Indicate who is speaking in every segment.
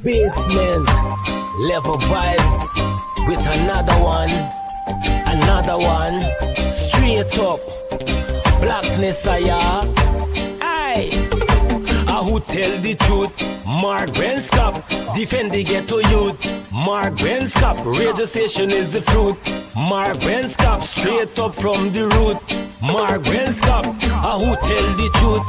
Speaker 1: Basement, level vibes with another one, straight up, blackness aye. Who tell the truth? Mark Benskop, defend the ghetto youth. Mark Benskop, radio station is the fruit. Mark Benskop, straight up from the root. Mark Benskop, who tell the truth?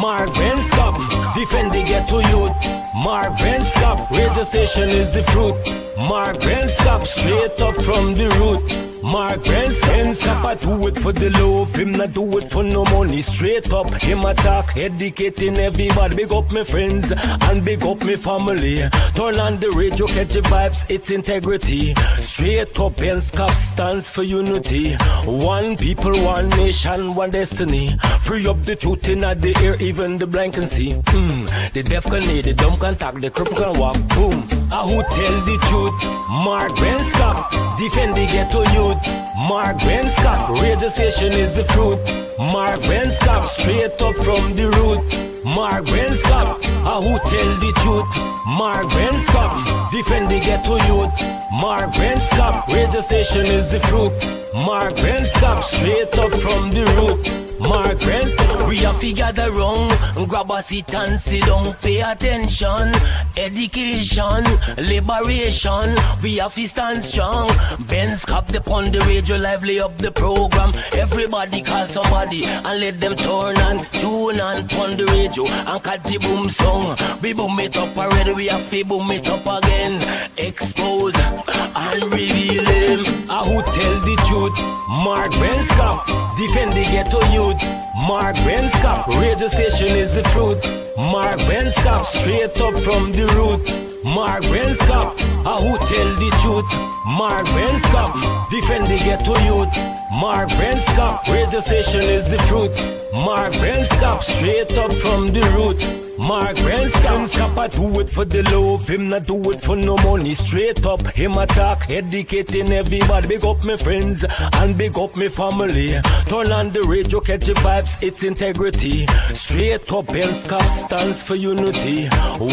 Speaker 1: Mark Benskop, defend the ghetto youth. Mark Benskop, radio station is the fruit. Mark Benskop, straight up from the root. Mark Benskop, I do it for the love, him not do it for no money. Straight up, him attack, educating everybody. Big up my friends and big up my family. Turn on the radio, catch the vibes, it's integrity. Straight up, Benskop stands for unity. One people, one nation, one destiny. Free up the truth in the air, even the blind can see. The deaf can hear, the dumb can talk, the cripple can walk. Boom. Who tell the truth? Mark Benskop, defend the ghetto youth. Mark Benskop, radio station is the fruit. Mark Benskop, straight up from the root. Mark Benskop, who tell the truth? Mark Benskop, defend the ghetto youth. Mark Benskop, radio station is the fruit. Mark Benskop, straight up from the root. Mark Benskop, we have to gather wrong, grab a seat and sit down, pay attention. Education, liberation, we have to stand strong. Benskop upon the radio, lively up the program. Everybody call somebody and let them turn and tune and on the radio and catch the boom song. We boom it up already, we have to boom it up again. Expose and reveal him. Who tell the truth? Mark Benskop, defend the ghetto youth. Mark Benskop, radio station is the truth. Mark Benskop, straight up from the root. Mark Benskop, who tell the truth? Mark Benskop, defend the ghetto youth. Mark Benskop, radio station is the truth. Mark Benskop, straight up from the root. Mark Benskop, I do it for the love, him not do it for no money. Straight up, him attack, educating everybody. Big up my friends and big up my family. Turn on the radio, catch the vibes, it's integrity. Straight up, Benskop stands for unity.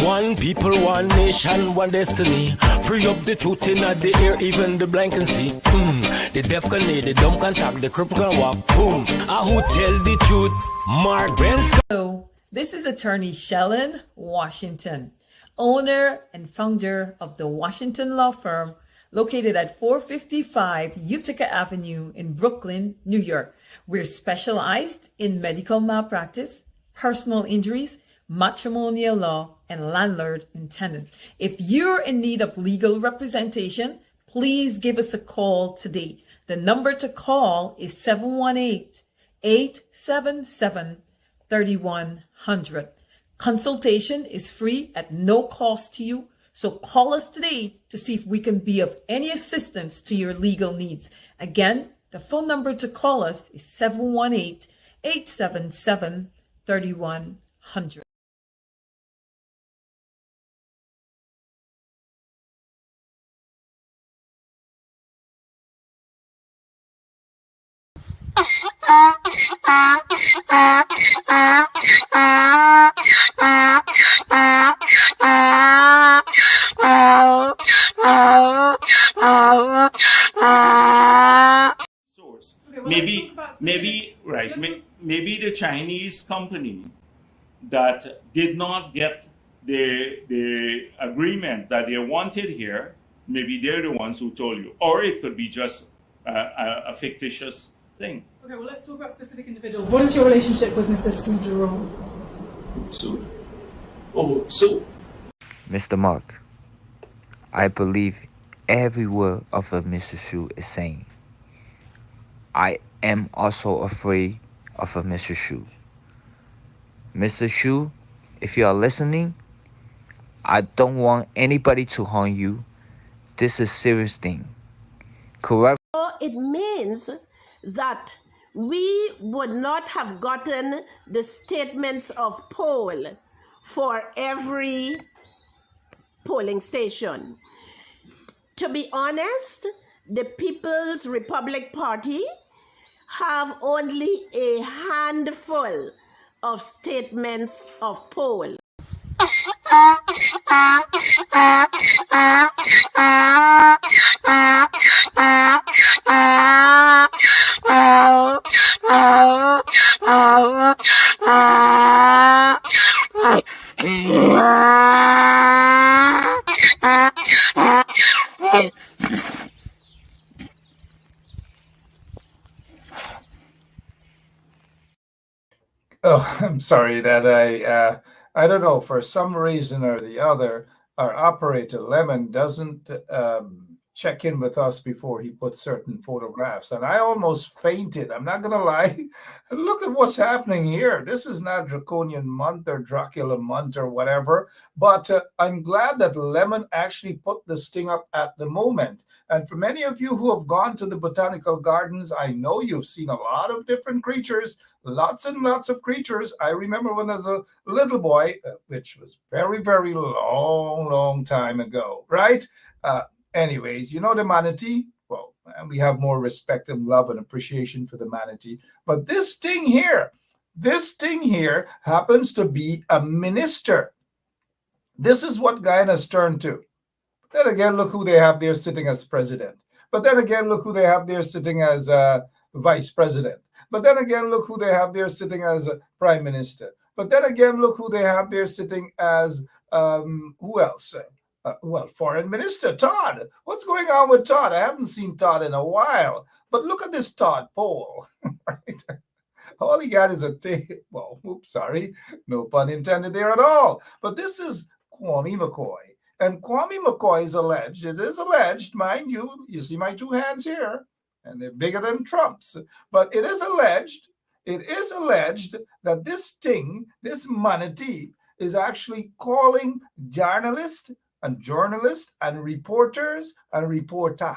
Speaker 1: One people, one nation, one destiny. Free up the truth in the air, even the blind can see. The deaf can hear, the dumb can talk, the cripple can walk. Boom. Who tell the truth? Mark Benskop.
Speaker 2: Hello, this is attorney Shellen Washington, owner and founder of the Washington Law Firm, located at 455 Utica Avenue in Brooklyn, New York. We're specialized in medical malpractice, personal injuries, matrimonial law, and landlord and tenant. If you're in need of legal representation, please give us a call today. The number to call is 718-877-3100. Consultation is free at no cost to you. So call us today to see if we can be of any assistance to your legal needs. Again, the phone number to call us is 718-877-3100.
Speaker 3: Source. Maybe the Chinese company that did not get the agreement that they wanted here, maybe they're the ones who told you, or it could be just a fictitious thing.
Speaker 4: Okay, well, let's talk about specific individuals. What is your relationship with Mr. Su Jerome?
Speaker 5: Mr. Mark, I believe every word of what Mr. Shu is saying. I am also afraid of Mr. Shu. Mr. Shu, if you are listening, I don't want anybody to harm you. This is a serious thing. Correct?
Speaker 6: It means that we would not have gotten the statements of poll for every polling station. To be honest, the People's Republic Party have only a handful of statements of poll.
Speaker 7: Oh, I'm sorry that I don't know, for some reason or the other, our operator Lemon doesn't check in with us before he puts certain photographs, and I almost fainted. I'm not gonna lie. Look at what's happening here. This is not Draconian month or Dracula month or whatever, but I'm glad that Lemon actually put this thing up at the moment. And for many of you who have gone to the botanical gardens, I know you've seen a lot of different creatures, lots and lots of creatures. I remember when I was a little boy, which was very, very long, long time ago, right? Anyways, you know the manatee? Well, and we have more respect and love and appreciation for the manatee. But this thing here happens to be a minister. This is what Guyana's turned to. Then again, look who they have there sitting as president. But then again, look who they have there sitting as vice president. But then again, look who they have there sitting as prime minister. But then again, look who they have there sitting as who else? Well, foreign minister Todd. What's going on with Todd? I haven't seen Todd in a while. But look at this Todd poll, right? All he got is a well, oops, sorry, no pun intended there at all. But this is Kwame McCoy. And Kwame McCoy is alleged, it is alleged, mind you, you see my two hands here, and they're bigger than Trump's, but it is alleged that this thing, this manatee, is actually calling journalists and reporters and reporter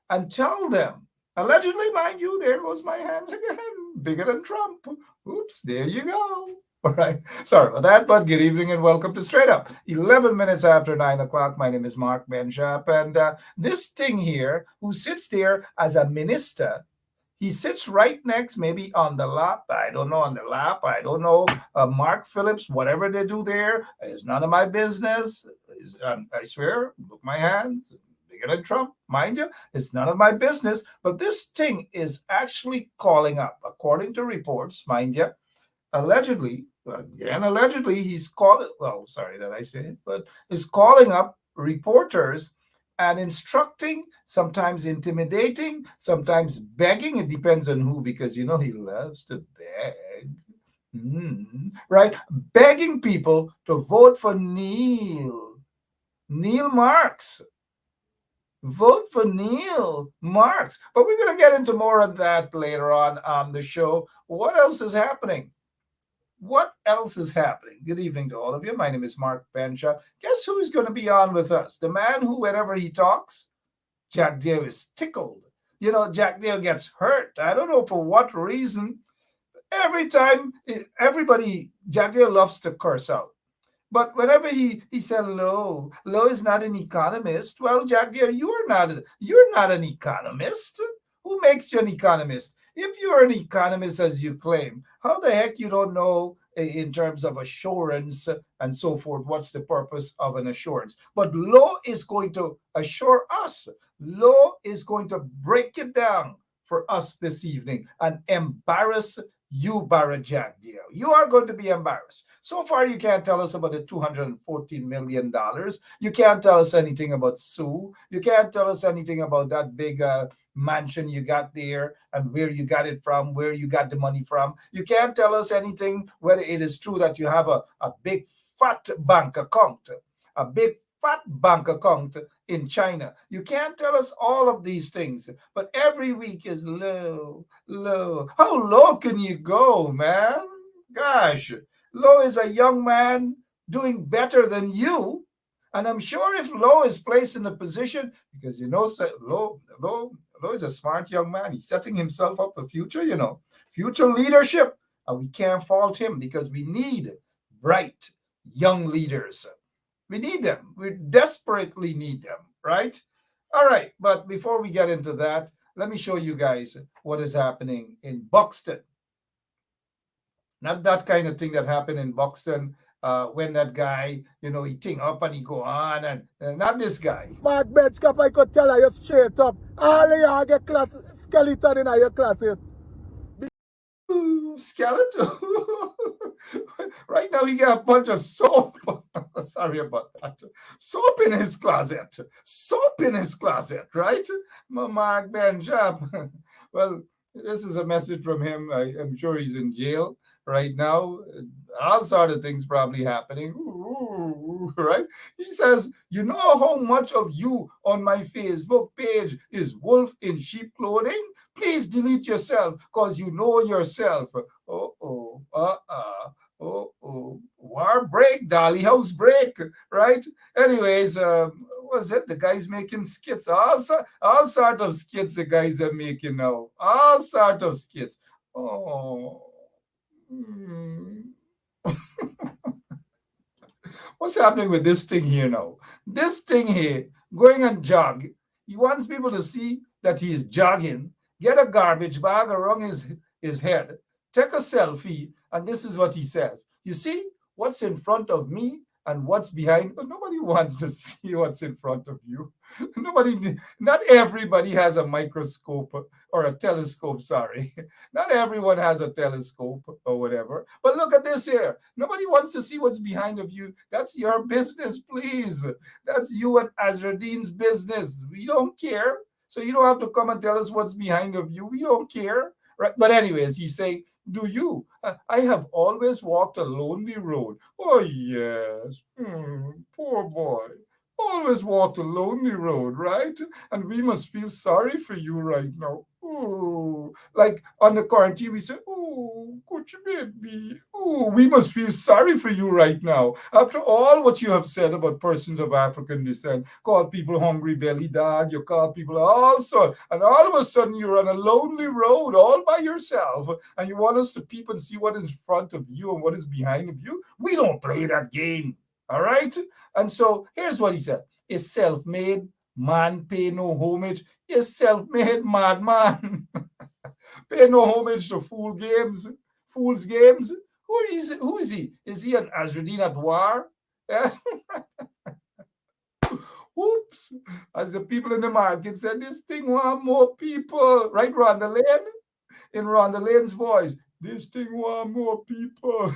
Speaker 7: and tell them, allegedly, mind you, there goes my hands again, bigger than Trump. Oops, there you go. All right. Sorry about that, but good evening and welcome to Straight Up. 11 minutes after 9 o'clock. My name is Mark Benshap. And this thing here, who sits there as a minister, he sits right next, maybe on the lap. I don't know, on the lap. I don't know. Mark Phillips, whatever they do there, is none of my business. I swear, look my hands. Bigger than Trump, mind you, it's none of my business. But this thing is actually calling up, according to reports, mind you, allegedly, again, allegedly, he's calling, well, sorry that I say it, but is calling up reporters and instructing, sometimes intimidating, sometimes begging. It depends on who, because you know he loves to beg. Right? Begging people to vote for Neil Marks. Vote for Neil Marks. But we're going to get into more of that later on the show. What else is happening? What else is happening? Good evening to all of you. My name is Mark Benshaw. Guess who's going to be on with us? The man who, whenever he talks, Jack Dale is tickled. You know, Jack Dale gets hurt. I don't know for what reason. Every time, Jack Dale loves to curse out. But whenever he said Lowe is not an economist. Well, Jack Dale, you're not an economist. Who makes you an economist? If you're an economist, as you claim, how the heck you don't know in terms of assurance and so forth, what's the purpose of an assurance? But Lowe is going to assure us. Lowe is going to break it down for us this evening and embarrass you, Barra Jack Dale. You are going to be embarrassed. So far, you can't tell us about the $214 million. You can't tell us anything about Sue. You can't tell us anything about that big mansion you got there and where you got it from, where you got the money from. You can't tell us anything whether it is true that you have a big fat bank account, in China. You can't tell us all of these things, but every week is low. How low can you go, man? Gosh, Lowe is a young man doing better than you. And I'm sure if Lowe is placed in a position, because you know, Lowe is a smart young man. He's setting himself up for future leadership. And we can't fault him because we need bright young leaders. We need them. We desperately need them, right? All right. But before we get into that, let me show you guys what is happening in Buxton. Not that kind of thing that happened in Buxton when that guy, he ting up and he go on, and not this guy.
Speaker 8: Mark Benchcap, I could tell you straight up. All of y'all get class skeleton in your closet.
Speaker 7: Skeleton. Right now he got a bunch of soap. Sorry about that. Soap in his closet. Soap in his closet, right? Mark Benchcap. Well, this is a message from him. I'm sure he's in jail right now. All sort of things probably happening. Right? He says, you know how much of you on my Facebook page is wolf in sheep clothing? Please delete yourself because you know yourself. War break, Dolly House break, right? Anyways, was it? The guys making skits, all sort of skits the guys are making now. All sort of skits. What's happening with this thing here now? This thing here, going and jog. He wants people to see that he is jogging, get a garbage bag around his head, take a selfie, and this is what he says. You see what's in front of me and what's behind, but nobody wants to see what's in front of you. Not everybody has a microscope or a telescope, sorry. Not everyone has a telescope or whatever. But look at this here. Nobody wants to see what's behind of you. That's your business, please. That's you and Azradeen's business. We don't care. So you don't have to come and tell us what's behind of you. We don't care. Right? But anyways, he's saying, do you? I have always walked a lonely road. Oh, yes. Poor boy. Always walked a lonely road, right? And we must feel sorry for you right now. Ooh. Like on the quarantine, we say, oh, Coach baby. Oh, we must feel sorry for you right now. After all what you have said about persons of African descent, call people hungry belly dog, you call people all sorts, and all of a sudden you're on a lonely road all by yourself, and you want us to peep and see what is in front of you and what is behind of you? We don't play that game. All right? And so here's what he said. Is self-made, man pay no homage. Is self-made, madman. Pay no homage to fool's games. Who is he? Is he an Azradeen at war? Oops. As the people in the market said, this thing want more people. Right, Rhonda Lane? In Rhonda Lane's voice, this thing want more people.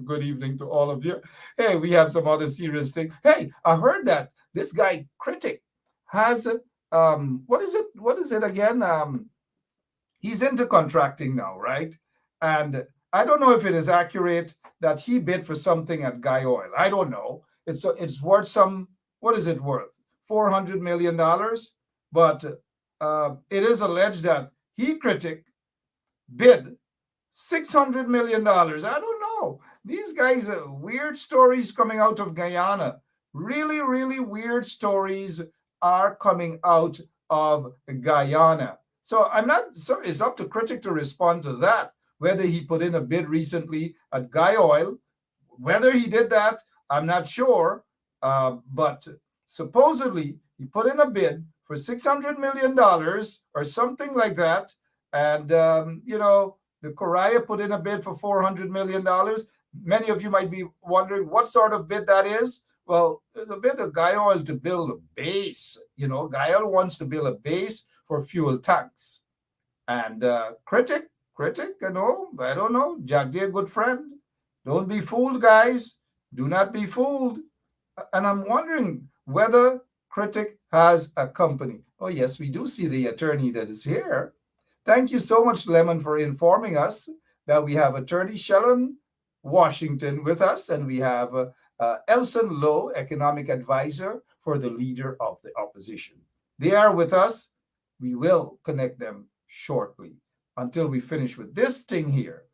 Speaker 7: Good evening to all of you. Hey, we have some other serious thing. Hey, I heard that this guy, Critic, has what is it again? He's into contracting now, right? And I don't know if it is accurate that he bid for something at Guy Oil. I don't know. It's worth some, what is it worth? $400 million. But it is alleged that he, Critic, bid $600 million. I don't know. These guys are weird stories coming out of Guyana. Really, really weird stories are coming out of Guyana. So it's up to Critic to respond to that, whether he put in a bid recently at Guy Oil. Whether he did that, I'm not sure. But supposedly he put in a bid for $600 million or something like that. And, the Korea put in a bid for $400 million. Many of you might be wondering what sort of bid that is. Well, there's a bid of Guy Oil to build a base. Guy Oil wants to build a base for fuel tanks. And Critic, I don't know. Jack, dear good friend, don't be fooled, guys. Do not be fooled. And I'm wondering whether Critic has a company. Oh, yes, we do see the attorney that is here. Thank you so much, Lemon, for informing us that we have Attorney Shellen Washington with us, and we have Elson Lowe, Economic Advisor for the Leader of the Opposition. They are with us. We will connect them shortly until we finish with this thing here.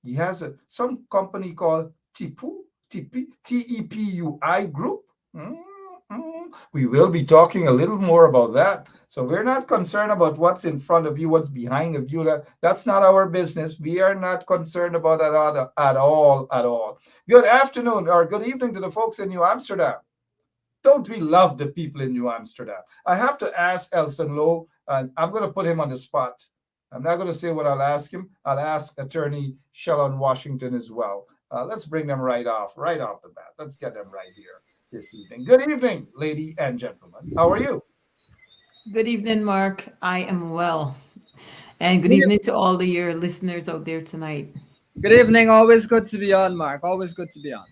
Speaker 7: He has some company called TEPUI Group. We will be talking a little more about that. So we're not concerned about what's in front of you, what's behind of you. That's not our business. We are not concerned about that at all. Good afternoon or good evening to the folks in New Amsterdam. Don't we love the people in New Amsterdam? I have to ask Elson Lowe, and I'm going to put him on the spot. I'm not going to say what I'll ask him. I'll ask Attorney Shellen Washington as well. Let's bring them right off the bat. Let's get them right here this evening. Good evening, lady and gentlemen. How are you?
Speaker 2: Good evening, Mark. I am well. And good evening to all your listeners out there tonight.
Speaker 9: Good evening. Always good to be on, Mark. Always good to be on.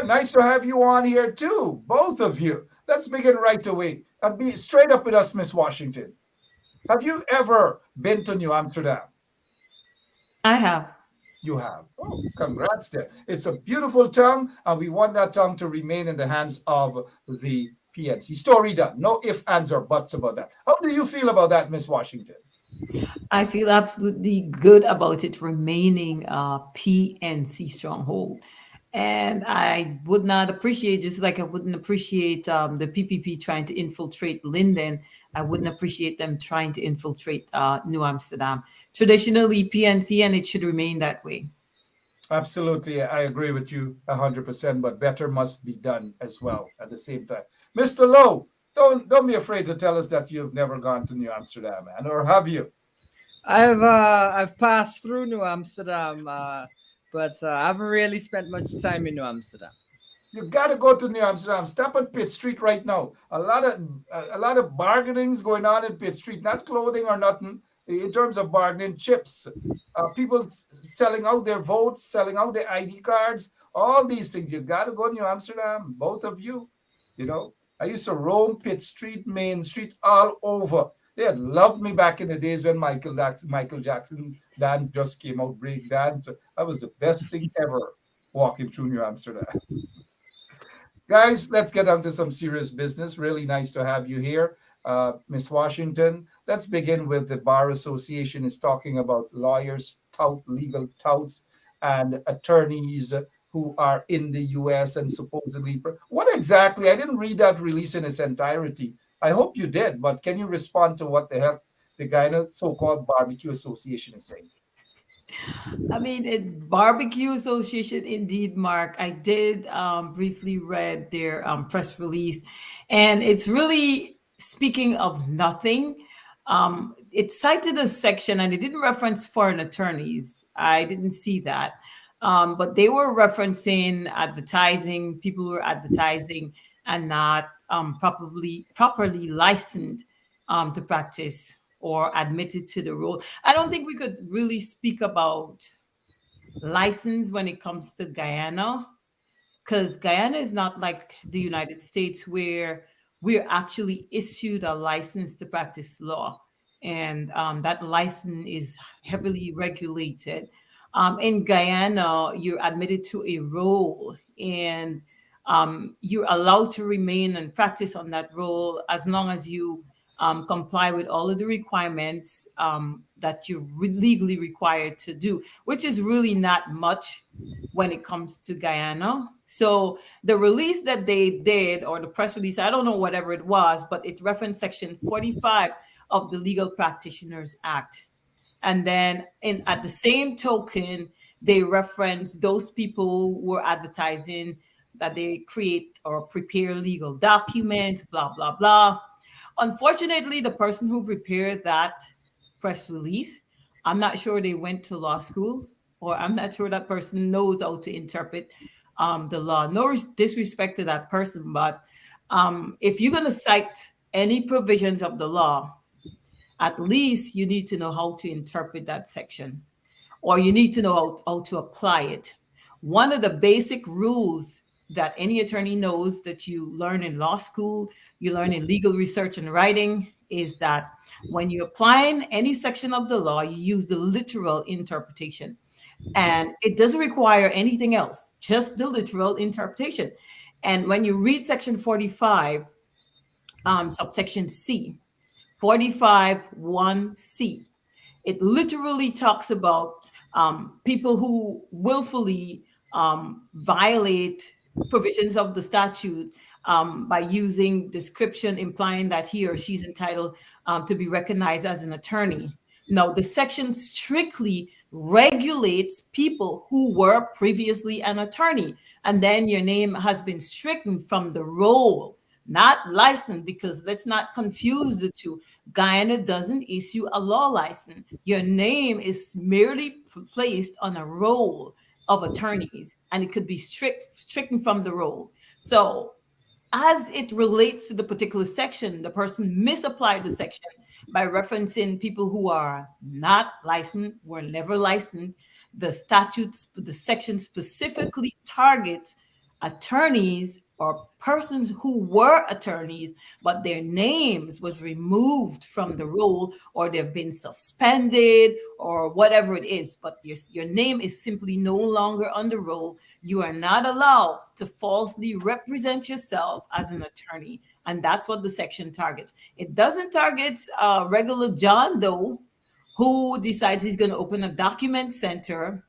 Speaker 7: Nice to have you on here too, both of you. Let's begin right away. Be straight up with us, Miss Washington. Have you ever been to New Amsterdam?
Speaker 2: I have.
Speaker 7: You have. Oh, congrats there. It's a beautiful tongue, and we want that tongue to remain in the hands of the PNC. Story done. No ifs, ands, or buts about that. How do you feel about that, Miss Washington?
Speaker 2: I feel absolutely good about it remaining a PNC stronghold. And I would not appreciate, just like I wouldn't appreciate the PPP trying to infiltrate Linden, I wouldn't appreciate them trying to infiltrate New Amsterdam. Traditionally PNC, and it should remain that way.
Speaker 7: Absolutely. I agree with you 100%, but better must be done as well at the same time. Mr. Lowe, don't be afraid to tell us that you've never gone to New Amsterdam, man, or have you?
Speaker 9: I've passed through New Amsterdam, but I haven't really spent much time in New Amsterdam.
Speaker 7: You got to go to New Amsterdam. Stop at Pitt Street right now. A lot of bargainings going on in Pitt Street, not clothing or nothing. In terms of bargaining, chips, people selling out their votes, selling out their ID cards, all these things. You got to go to New Amsterdam, both of you. You know, I used to roam Pitt Street, Main Street, all over. They had loved me back in the days when Michael Jackson dance just came out, break dance. That was the best thing ever, walking through New Amsterdam. Guys, let's get on to some serious business. Really nice to have you here. Miss Washington, let's begin with the Bar Association is talking about lawyers, legal touts, and attorneys who are in the U.S. and supposedly... What exactly? I didn't read that release in its entirety. I hope you did, but can you respond to what the hell the guy in the so-called Barbecue Association is saying?
Speaker 2: I mean, Barbecue Association, indeed, Mark. I did briefly read their press release, and it's really... Speaking of nothing, it cited a section, and it didn't reference foreign attorneys. I didn't see that. But they were referencing advertising, people who were advertising and not properly licensed to practice or admitted to the role. I don't think we could really speak about license when it comes to Guyana, because Guyana is not like the United States where we're actually issued a license to practice law. And that license is heavily regulated. In Guyana, you're admitted to a role, and you're allowed to remain and practice on that role as long as you comply with all of the requirements that you're legally required to do, which is really not much when it comes to Guyana. So the release that they did, or the press release, I don't know, whatever it was, but it referenced section 45 of the Legal Practitioners Act. And then at the same token, they reference those people who were advertising that they create or prepare legal documents, blah, blah, blah. Unfortunately, the person who prepared that press release, I'm not sure they went to law school, or I'm not sure that person knows how to interpret the law. No disrespect to that person, but if you're going to cite any provisions of the law, at least you need to know how to interpret that section, or you need to know how to apply it. One of the basic rules that any attorney knows that you learn in law school, you learn in legal research and writing, is that when you're applying any section of the law, you use the literal interpretation. And it doesn't require anything else, just the literal interpretation. And when you read section 45, subsection C, 45(1)(c), it literally talks about people who willfully violate provisions of the statute by using description implying that he or she's entitled to be recognized as an attorney. Now, the section strictly regulates people who were previously an attorney, and then your name has been stricken from the roll, not licensed, because let's not confuse the two. Guyana doesn't issue a law license. Your name is merely placed on a roll, of attorneys, and it could be stricken from the role. So as it relates to the particular section, the person misapplied the section by referencing people who are not licensed, were never licensed. The the section specifically targets attorneys or persons who were attorneys, but their names was removed from the role, or they've been suspended, or whatever it is. But your name is simply no longer on the roll. You are not allowed to falsely represent yourself as an attorney. And that's what the section targets. It doesn't target regular John Doe who decides he's going to open a document center.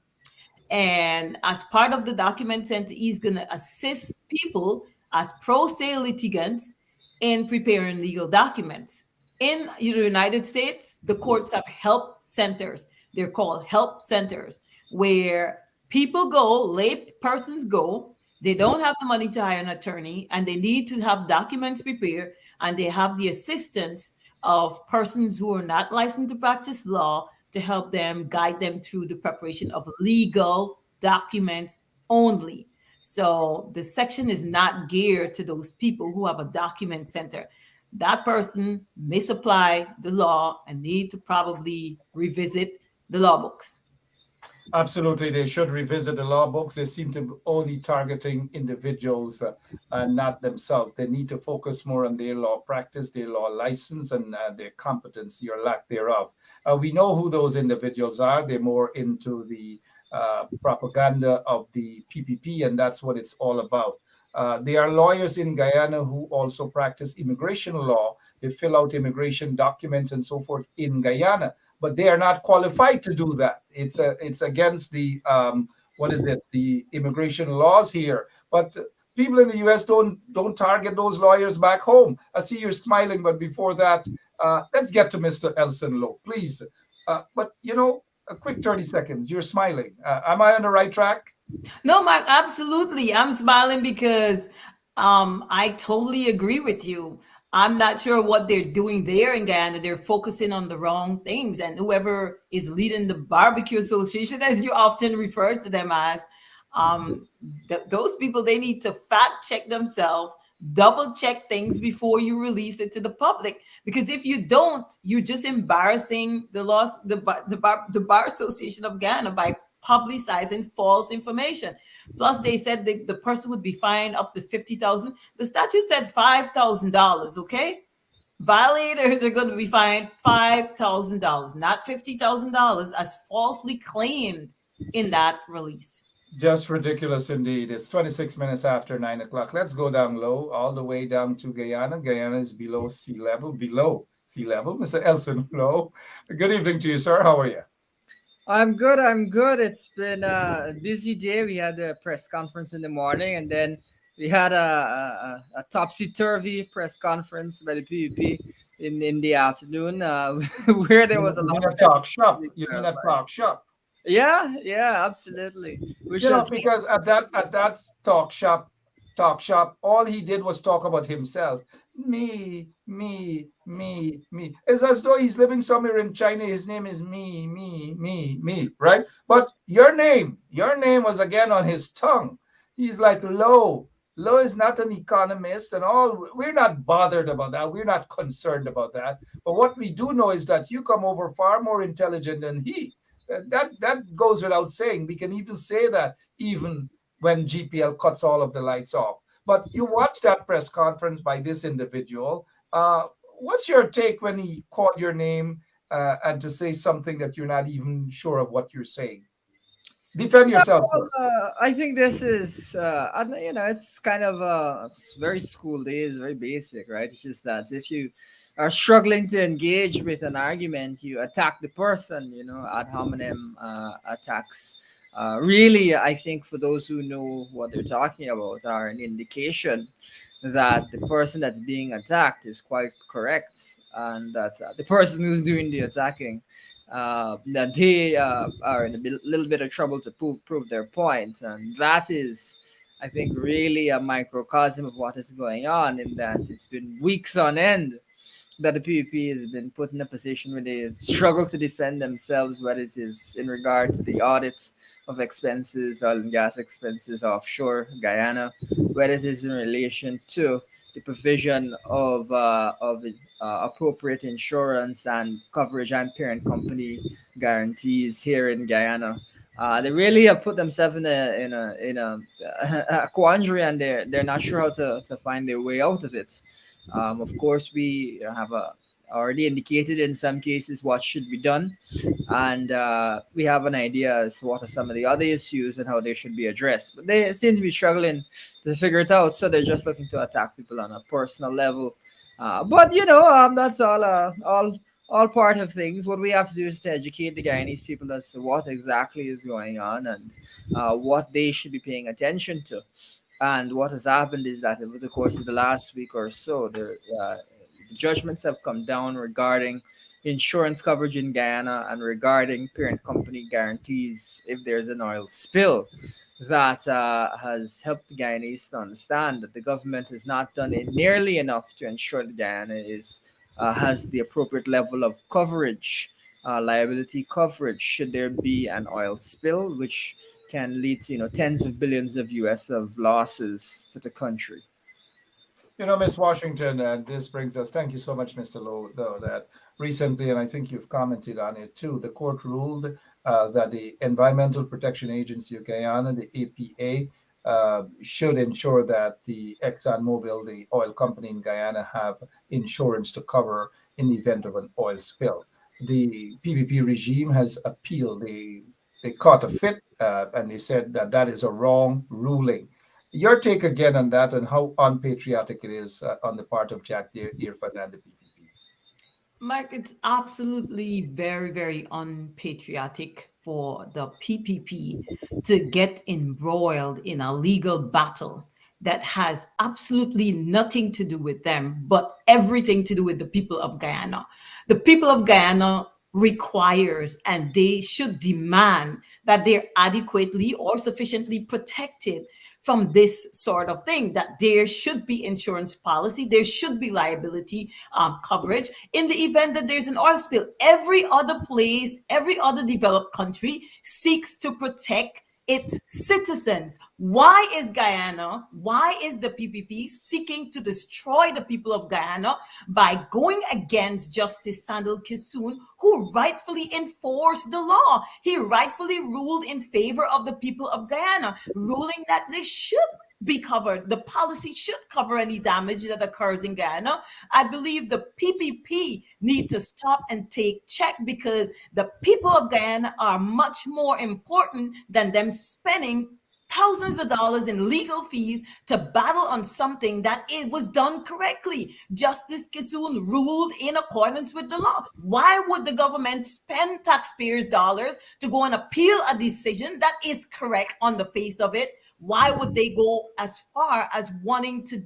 Speaker 2: And as part of the document center, he's going to assist people as pro se litigants in preparing legal documents. In the United States, the courts have help centers. They're called help centers, where people go, lay persons go. They don't have the money to hire an attorney, and they need to have documents prepared, and they have the assistance of persons who are not licensed to practice law to help them, guide them through the preparation of legal documents only. So the section is not geared to those people who have a document center. That person misapplied the law and need to probably revisit the law books.
Speaker 7: Absolutely, they should revisit the law books. They seem to be only targeting individuals and not themselves. They need to focus more on their law practice, their law license, and their competency or lack thereof. We know who those individuals are. They're more into the propaganda of the PPP, and that's what it's all about. There are lawyers in Guyana who also practice immigration law. They fill out immigration documents and so forth in Guyana, but they are not qualified to do that. It's against the the immigration laws here. But people in the U.S. don't target those lawyers back home. I see you're smiling, but before that, let's get to Mr. Elson Lowe, please. But a quick 30 seconds. You're smiling. Am I on the right track?
Speaker 2: No, Mike, absolutely. I'm smiling because I totally agree with you. I'm not sure what they're doing there in Guyana. They're focusing on the wrong things. And whoever is leading the barbecue association, as you often refer to them as, those people, they need to fact check themselves, double check things before you release it to the public. Because if you don't, you're just embarrassing the Bar Association of Guyana by publicizing false information. Plus, they said the person would be fined up to $50,000. The statute said $5,000. Okay, violators are going to be fined $5,000, not $50,000, as falsely claimed in that release.
Speaker 7: Just ridiculous indeed. It's 26 minutes after 9 o'clock. Let's go down low, all the way down to Guyana. Guyana is below sea level. Mr. Elson Lowe, good evening to you, sir. How are you?
Speaker 9: I'm good. It's been a busy day. We had a press conference in the morning, and then we had a topsy-turvy press conference by the PVP in the afternoon, where there was a lot of
Speaker 7: talk shop. You mean a talk shop?
Speaker 9: Yeah, absolutely.
Speaker 7: Because at that talk shop, all he did was talk about himself. Me. It's as though he's living somewhere in China. His name is me, right? But your name was again on his tongue. He's like Lowe. Lowe is not an economist and all. We're not bothered about that. We're not concerned about that. But what we do know is that you come over far more intelligent than he. That goes without saying. We can even say that even when GPL cuts all of the lights off. But you watch that press conference by this individual. What's your take when he called your name and to say something that you're not even sure of what you're saying? Defend yourself.
Speaker 9: I think this is, it's kind of very school days, very basic, right? It's just that if you are struggling to engage with an argument, you attack the person, ad hominem attacks. Really, I think for those who know what they're talking about are an indication that the person that's being attacked is quite correct, and that the person who's doing the attacking, that they are in a little bit of trouble to prove their point. And that is, I think, really a microcosm of what is going on, in that it's been weeks on end that the PVP has been put in a position where they struggle to defend themselves, whether it is in regard to the audit of expenses, oil and gas expenses offshore Guyana, whether it is in relation to the provision of appropriate insurance and coverage and parent company guarantees here in Guyana. They really have put themselves in a a quandary, and they're not sure how to find their way out of it. Of course, we have already indicated in some cases what should be done, and we have an idea as to what are some of the other issues and how they should be addressed. But they seem to be struggling to figure it out, so they're just looking to attack people on a personal level. But that's all part of things. What we have to do is to educate the Guyanese people as to what exactly is going on and what they should be paying attention to. And what has happened is that over the course of the last week or so, the judgments have come down regarding insurance coverage in Guyana and regarding parent company guarantees if there's an oil spill. That has helped the Guyanese to understand that the government has not done it nearly enough to ensure that Guyana has the appropriate level of coverage, liability coverage, should there be an oil spill, which can lead to tens of billions of US of losses to the country.
Speaker 7: Miss Washington, and this brings us, thank you so much, Mr. Lowe, though, that recently, and I think you've commented on it too, the court ruled that the Environmental Protection Agency of Guyana, the EPA, should ensure that the ExxonMobil, the oil company in Guyana, have insurance to cover in the event of an oil spill. The PPP regime has appealed. They caught a fit, and they said that that is a wrong ruling. Your take again on that and how unpatriotic it is on the part of Jack Irfan and the PPP.
Speaker 2: Mike, it's absolutely very, very unpatriotic for the PPP to get embroiled in a legal battle that has absolutely nothing to do with them, but everything to do with the people of Guyana. The people of Guyana requires and they should demand that they're adequately or sufficiently protected from this sort of thing, that there should be insurance policy, there should be liability coverage in the event that there's an oil spill. Every other place, every other developed country seeks to protect its citizens. Why is the PPP seeking to destroy the people of Guyana by going against Justice Sandal Kissoon, who rightfully enforced the law? He rightfully ruled in favor of the people of Guyana, ruling that they should be covered. The policy should cover any damage that occurs in Guyana. I believe the PPP need to stop and take check, because the people of Guyana are much more important than them spending thousands of dollars in legal fees to battle on something that it was done correctly. Justice Kissoon ruled in accordance with the law. Why would the government spend taxpayers' dollars to go and appeal a decision that is correct on the face of it? Why would they go as far as wanting to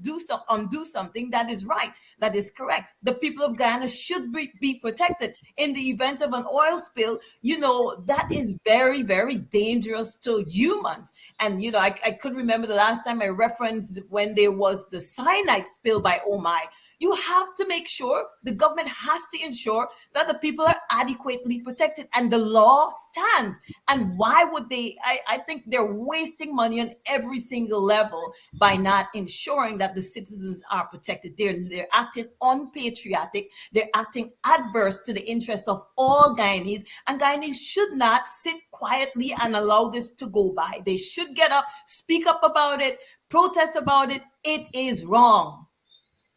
Speaker 2: undo something that is right, that is correct? The people of Guyana should be protected in the event of an oil spill. That is very, very dangerous to humans. And, I could remember the last time I referenced when there was the cyanide spill by Omai. You have to make sure, the government has to ensure that the people are adequately protected and the law stands. And why would they? I think they're wasting money on every single level by not ensuring that the citizens are protected. They're acting unpatriotic. They're acting adverse to the interests of all Guyanese. And Guyanese should not sit quietly and allow this to go by. They should get up, speak up about it, protest about it. It is wrong.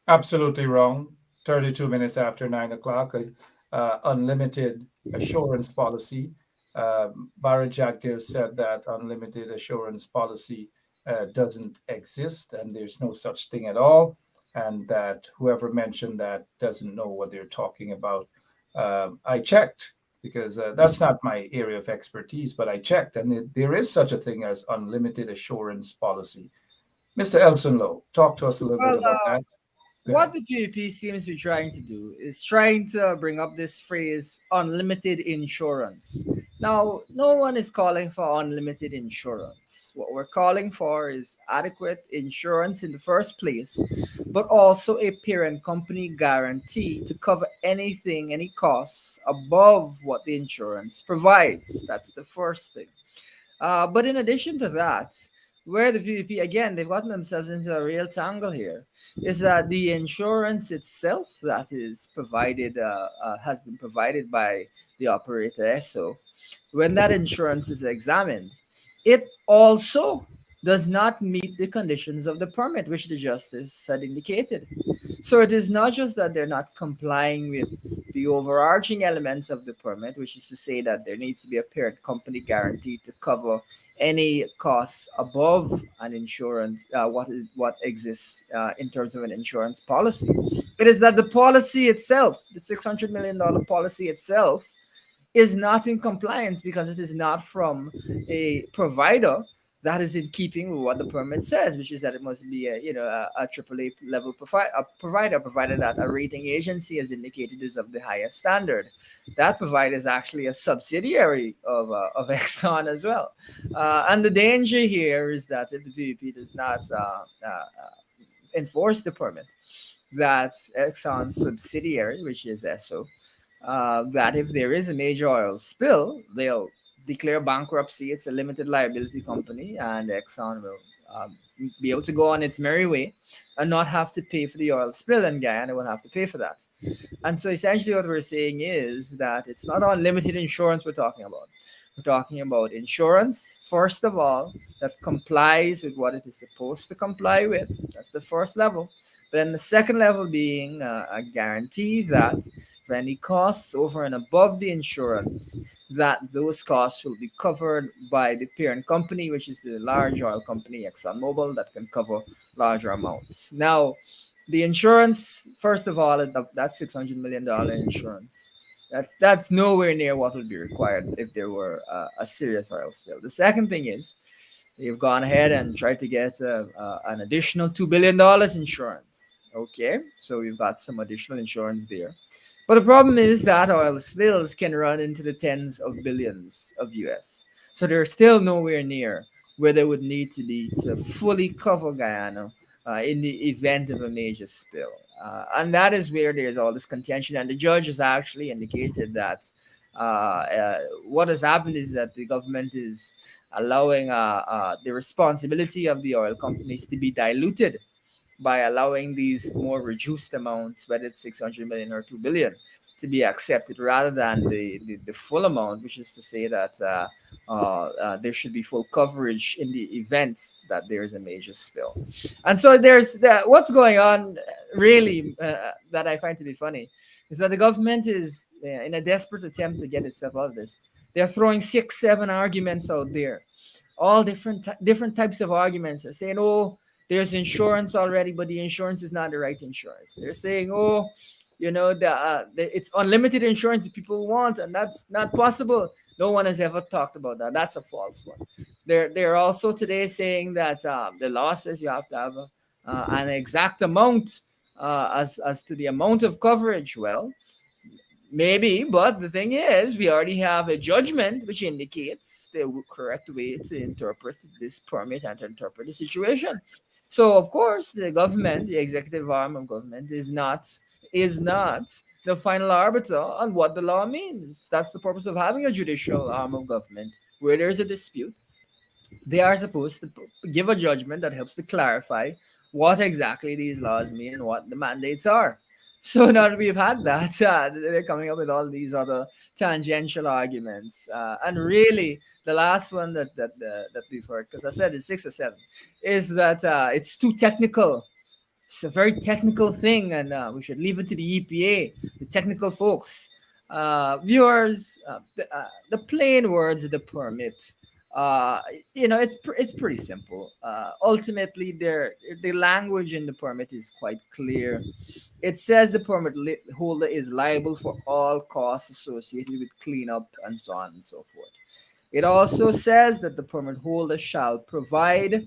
Speaker 7: Absolutely wrong. 32 minutes after 9 o'clock, unlimited assurance policy. Barra Jagdev said that unlimited assurance policy doesn't exist and there's no such thing at all. And that whoever mentioned that doesn't know what they're talking about. I checked, because that's not my area of expertise, but I checked, and there is such a thing as unlimited assurance policy. Mr. Elson Lowe, talk to us a little bit about that.
Speaker 9: What the PPP seems to be trying to do is trying to bring up this phrase unlimited insurance. Now, no one is calling for unlimited insurance. What we're calling for is adequate insurance in the first place, but also a parent company guarantee to cover anything, any costs above what the insurance provides. That's the first thing. But in addition to that, where the PVP again they've gotten themselves into a real tangle here is that the insurance itself that is provided has been provided by the operator SO. When that insurance is examined, it also does not meet the conditions of the permit, which the justice had indicated. So it is not just that they're not complying with the overarching elements of the permit, which is to say that there needs to be a parent company guarantee to cover any costs above an insurance, what exists in terms of an insurance policy. It is that the policy itself, the $600 million policy itself, is not in compliance because it is not from a provider that is in keeping with what the permit says, which is that it must be a AAA level provider, provided that a rating agency has indicated is of the highest standard. That provider is actually a subsidiary of Exxon as well. And the danger here is that if the PVP does not enforce the permit, that Exxon's subsidiary, which is ESSO, that if there is a major oil spill, they'll declare bankruptcy. It's a limited liability company, and Exxon will be able to go on its merry way and not have to pay for the oil spill, and Guyana will have to pay for that. And so essentially what we're saying is that it's not unlimited insurance we're talking about. We're talking about insurance, first of all, that complies with what it is supposed to comply with. That's the first level. But then the second level being a guarantee that for any costs over and above the insurance, that those costs will be covered by the parent company, which is the large oil company, ExxonMobil, that can cover larger amounts. Now, the insurance, first of all, that's $600 million insurance. That's nowhere near what would be required if there were a serious oil spill. The second thing is they've gone ahead and tried to get an additional $2 billion insurance. Okay, so we've got some additional insurance there. But the problem is that oil spills can run into the tens of billions of US. So they're still nowhere near where they would need to be to fully cover Guyana in the event of a major spill. And that is where there's all this contention. And the judge has actually indicated that what has happened is that the government is allowing the responsibility of the oil companies to be diluted by allowing these more reduced amounts, whether it's 600 million or 2 billion, to be accepted rather than the full amount, which is to say that there should be full coverage in the event that there is a major spill. And so there's what's going on really that I find to be funny is that the government is in a desperate attempt to get itself out of this. They're throwing 6-7 arguments out there, all different types of arguments. They're saying, oh, there's insurance already, but the insurance is not the right insurance. They're saying, oh, it's unlimited insurance that people want, and that's not possible. No one has ever talked about that. That's a false one. They're also today saying that the law says you have to have an exact amount as to the amount of coverage. Well, maybe, but the thing is, we already have a judgment which indicates the correct way to interpret this permit and to interpret the situation. So, of course, the government, the executive arm of government, is not the final arbiter on what the law means. That's the purpose of having a judicial arm of government. Where there's a dispute, they are supposed to give a judgment that helps to clarify what exactly these laws mean and what the mandates are. So now that we've had that, they're coming up with all these other tangential arguments. And really, the last one that we've heard, because I said it's 6 or 7, is that it's too technical. It's a very technical thing, and we should leave it to the EPA, the technical folks. Viewers, the plain words of the permit, it's pretty simple. Ultimately, the language in the permit is quite clear. It says the permit holder is liable for all costs associated with cleanup and so on and so forth. It also says that the permit holder shall provide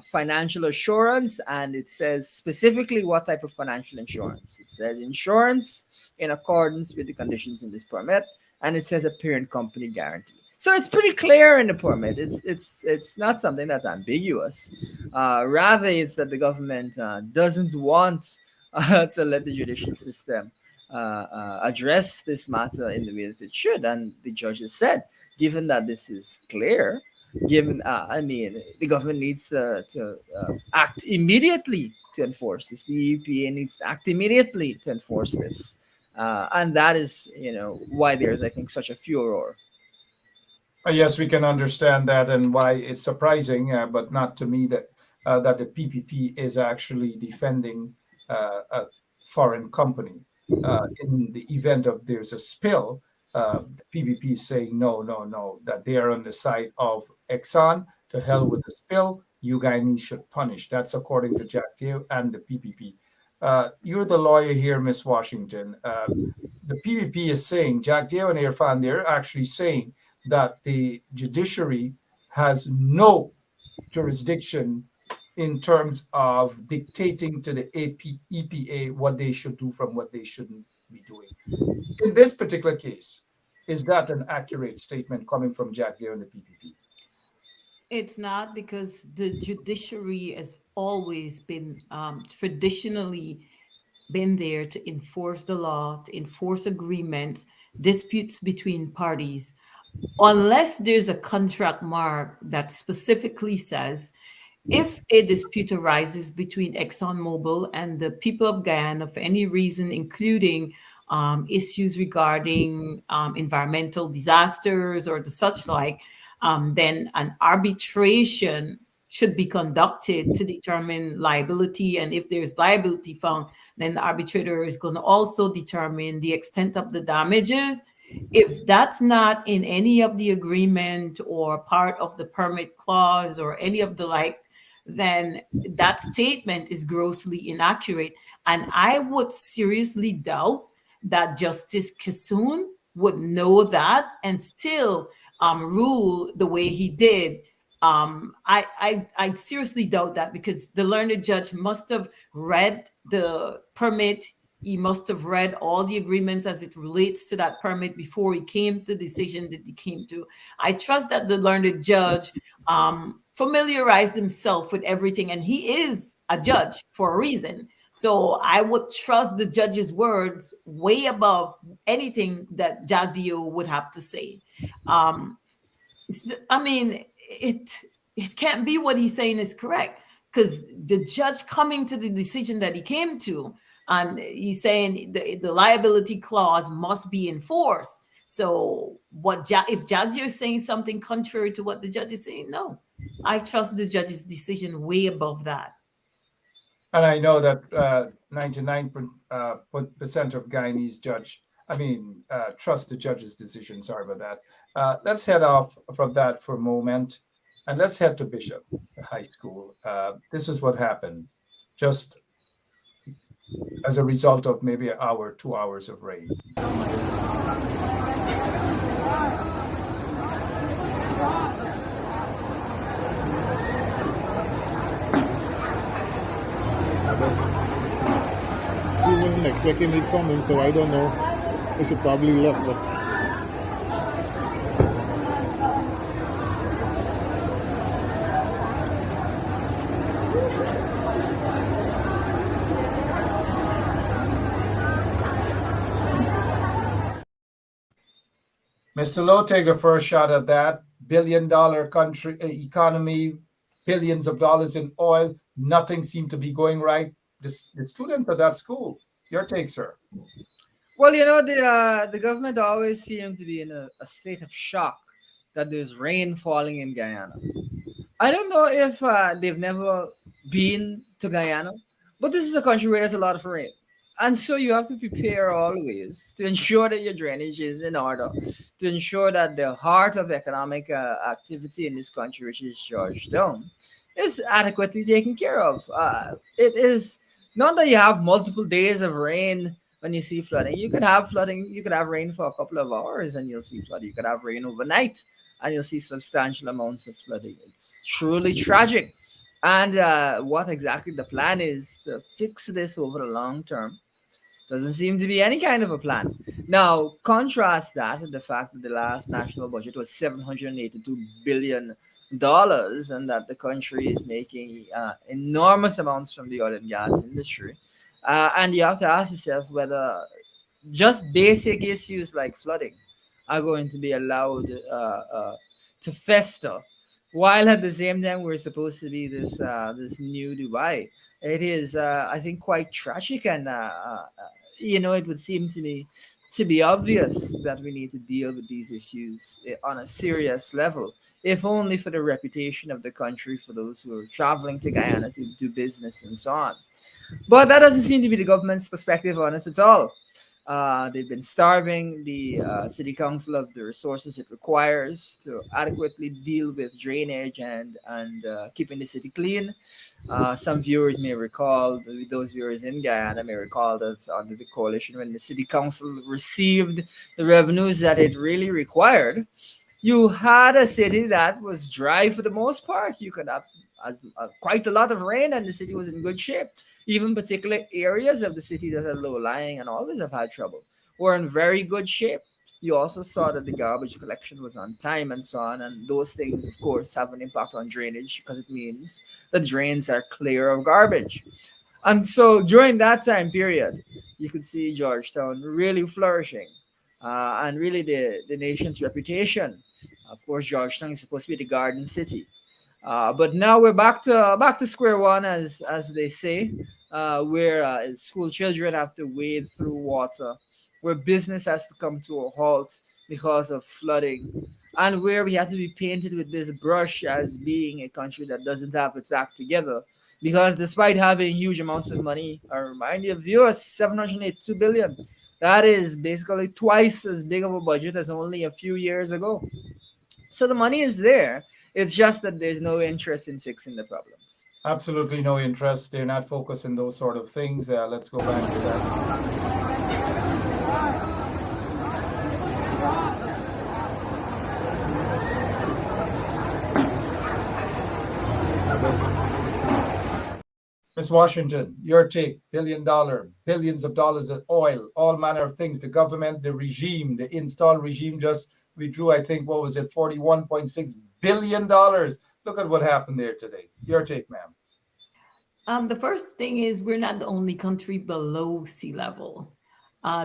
Speaker 9: financial assurance, and it says specifically what type of financial insurance. It says insurance in accordance with the conditions in this permit, and it says a parent company guarantee. So it's pretty clear in the permit. It's not something that's ambiguous. Rather, it's that the government doesn't want to let the judicial system address this matter in the way that it should. And the judges said, given that this is clear, given I mean, the government needs to act immediately to enforce this. The EPA needs to act immediately to enforce this. And that is, why there's, I think, such a furor.
Speaker 7: Yes, we can understand that, and why it's surprising, but not to me, that the PPP is actually defending a foreign company. In the event of there's a spill, the PPP is saying no, that they are on the side of Exxon. To hell with the spill, you guys should punish. That's according to Jack Dale and the PPP. You're the lawyer here, Miss Washington. The PPP is saying, Jack Dale and Irfan, they're actually saying that the judiciary has no jurisdiction in terms of dictating to the EPA what they should do from what they shouldn't be doing. In this particular case, is that an accurate statement coming from Jack Dale and the PPP?
Speaker 2: It's not, because the judiciary has always been traditionally been there to enforce the law, to enforce agreements, disputes between parties, unless there's a contract mark that specifically says if a dispute arises between ExxonMobil and the people of Guyana for any reason, including issues regarding environmental disasters or the such like, then an arbitration should be conducted to determine liability. And if there's liability found, then the arbitrator is going to also determine the extent of the damages. If that's not in any of the agreement or part of the permit clause or any of the like, then that statement is grossly inaccurate. And I would seriously doubt that Justice Kissoon would know that and still rule the way he did. I seriously doubt that, because the learned judge must have read the permit. He must have read all the agreements as it relates to that permit before he came to the decision that he came to. I trust that the learned judge familiarized himself with everything, and he is a judge for a reason. So I would trust the judge's words way above anything that Jadio would have to say. I mean, it can't be what he's saying is correct, because the judge coming to the decision that he came to, and he's saying the liability clause must be enforced. So if Jadio is saying something contrary to what the judge is saying? No, I trust the judge's decision way above that.
Speaker 7: And I know that 99% of Guyanese trust the judge's decision. Sorry about that. Let's head off from that for a moment, and let's head to Bishop High School. This is what happened, just as a result of maybe an hour, 2 hours of rain.
Speaker 8: She wasn't expecting it coming, so I don't know. I should probably left. But
Speaker 7: Mr. Lowe, take the first shot at that. $1 billion country economy, billions of dollars in oil. Nothing seemed to be going right. The students at that school. Your take, sir.
Speaker 9: Well, the government always seems to be in a state of shock that there's rain falling in Guyana. I don't know if they've never been to Guyana, but this is a country where there's a lot of rain. And so you have to prepare always to ensure that your drainage is in order, to ensure that the heart of economic activity in this country, which is Georgetown, is adequately taken care of. It is not that you have multiple days of rain when you see flooding. You could have flooding, you could have rain for a couple of hours and you'll see flooding. You could have rain overnight and you'll see substantial amounts of flooding. It's truly tragic. And what exactly the plan is to fix this over the long term Doesn't seem to be any kind of a plan. Now, contrast that with the fact that the last national budget was $782 billion, and that the country is making enormous amounts from the oil and gas industry. And you have to ask yourself whether just basic issues like flooding are going to be allowed to fester, while at the same time we're supposed to be this new Dubai. It is, I think, quite tragic, and it would seem to me to be obvious that we need to deal with these issues on a serious level, if only for the reputation of the country, for those who are traveling to Guyana to do business and so on. But that doesn't seem to be the government's perspective on it at all. They've been starving the city council of the resources it requires to adequately deal with drainage and keeping the city clean. Some viewers may recall, those viewers in Guyana may recall that under the coalition, when the city council received the revenues that it really required, you had a city that was dry for the most part. You could have quite a lot of rain and the city was in good shape. Even particular areas of the city that are low-lying and always have had trouble were in very good shape. You also saw that the garbage collection was on time and so on, and those things, of course, have an impact on drainage because it means the drains are clear of garbage. And so during that time period, you could see Georgetown really flourishing, and really the nation's reputation. Of course, Georgetown is supposed to be the garden city. But now we're back to square one, as they say, where school children have to wade through water, where business has to come to a halt because of flooding, and where we have to be painted with this brush as being a country that doesn't have its act together. Because despite having huge amounts of money, I remind you, viewers, $782 billion. That is basically twice as big of a budget as only a few years ago. So the money is there. It's just that there's no interest in fixing the problems.
Speaker 7: Absolutely no interest. They're not focused on those sort of things. Let's go back to that. Ms. Washington, your take, $1 billion, billions of dollars of oil, all manner of things. The government, the regime, the installed regime just withdrew, I think, what was it, $41.6 billion. Look at what happened there today. Your take, ma'am.
Speaker 2: The first thing is we're not the only country below sea level.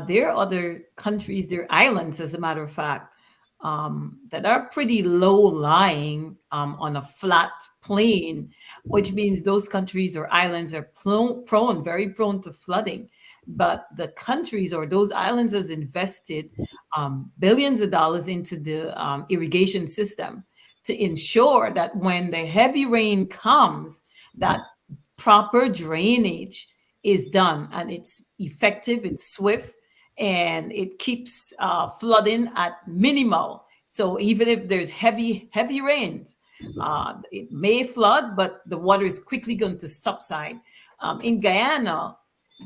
Speaker 2: There are other countries, there are islands, as a matter of fact, that are pretty low lying on a flat plain, which means those countries or islands are very prone to flooding. But the countries or those islands has invested billions of dollars into the irrigation system to ensure that when the heavy rain comes, that proper drainage is done, and it's effective, it's swift, and it keeps flooding at minimal. So even if there's heavy rains, it may flood, but the water is quickly going to subside. In Guyana,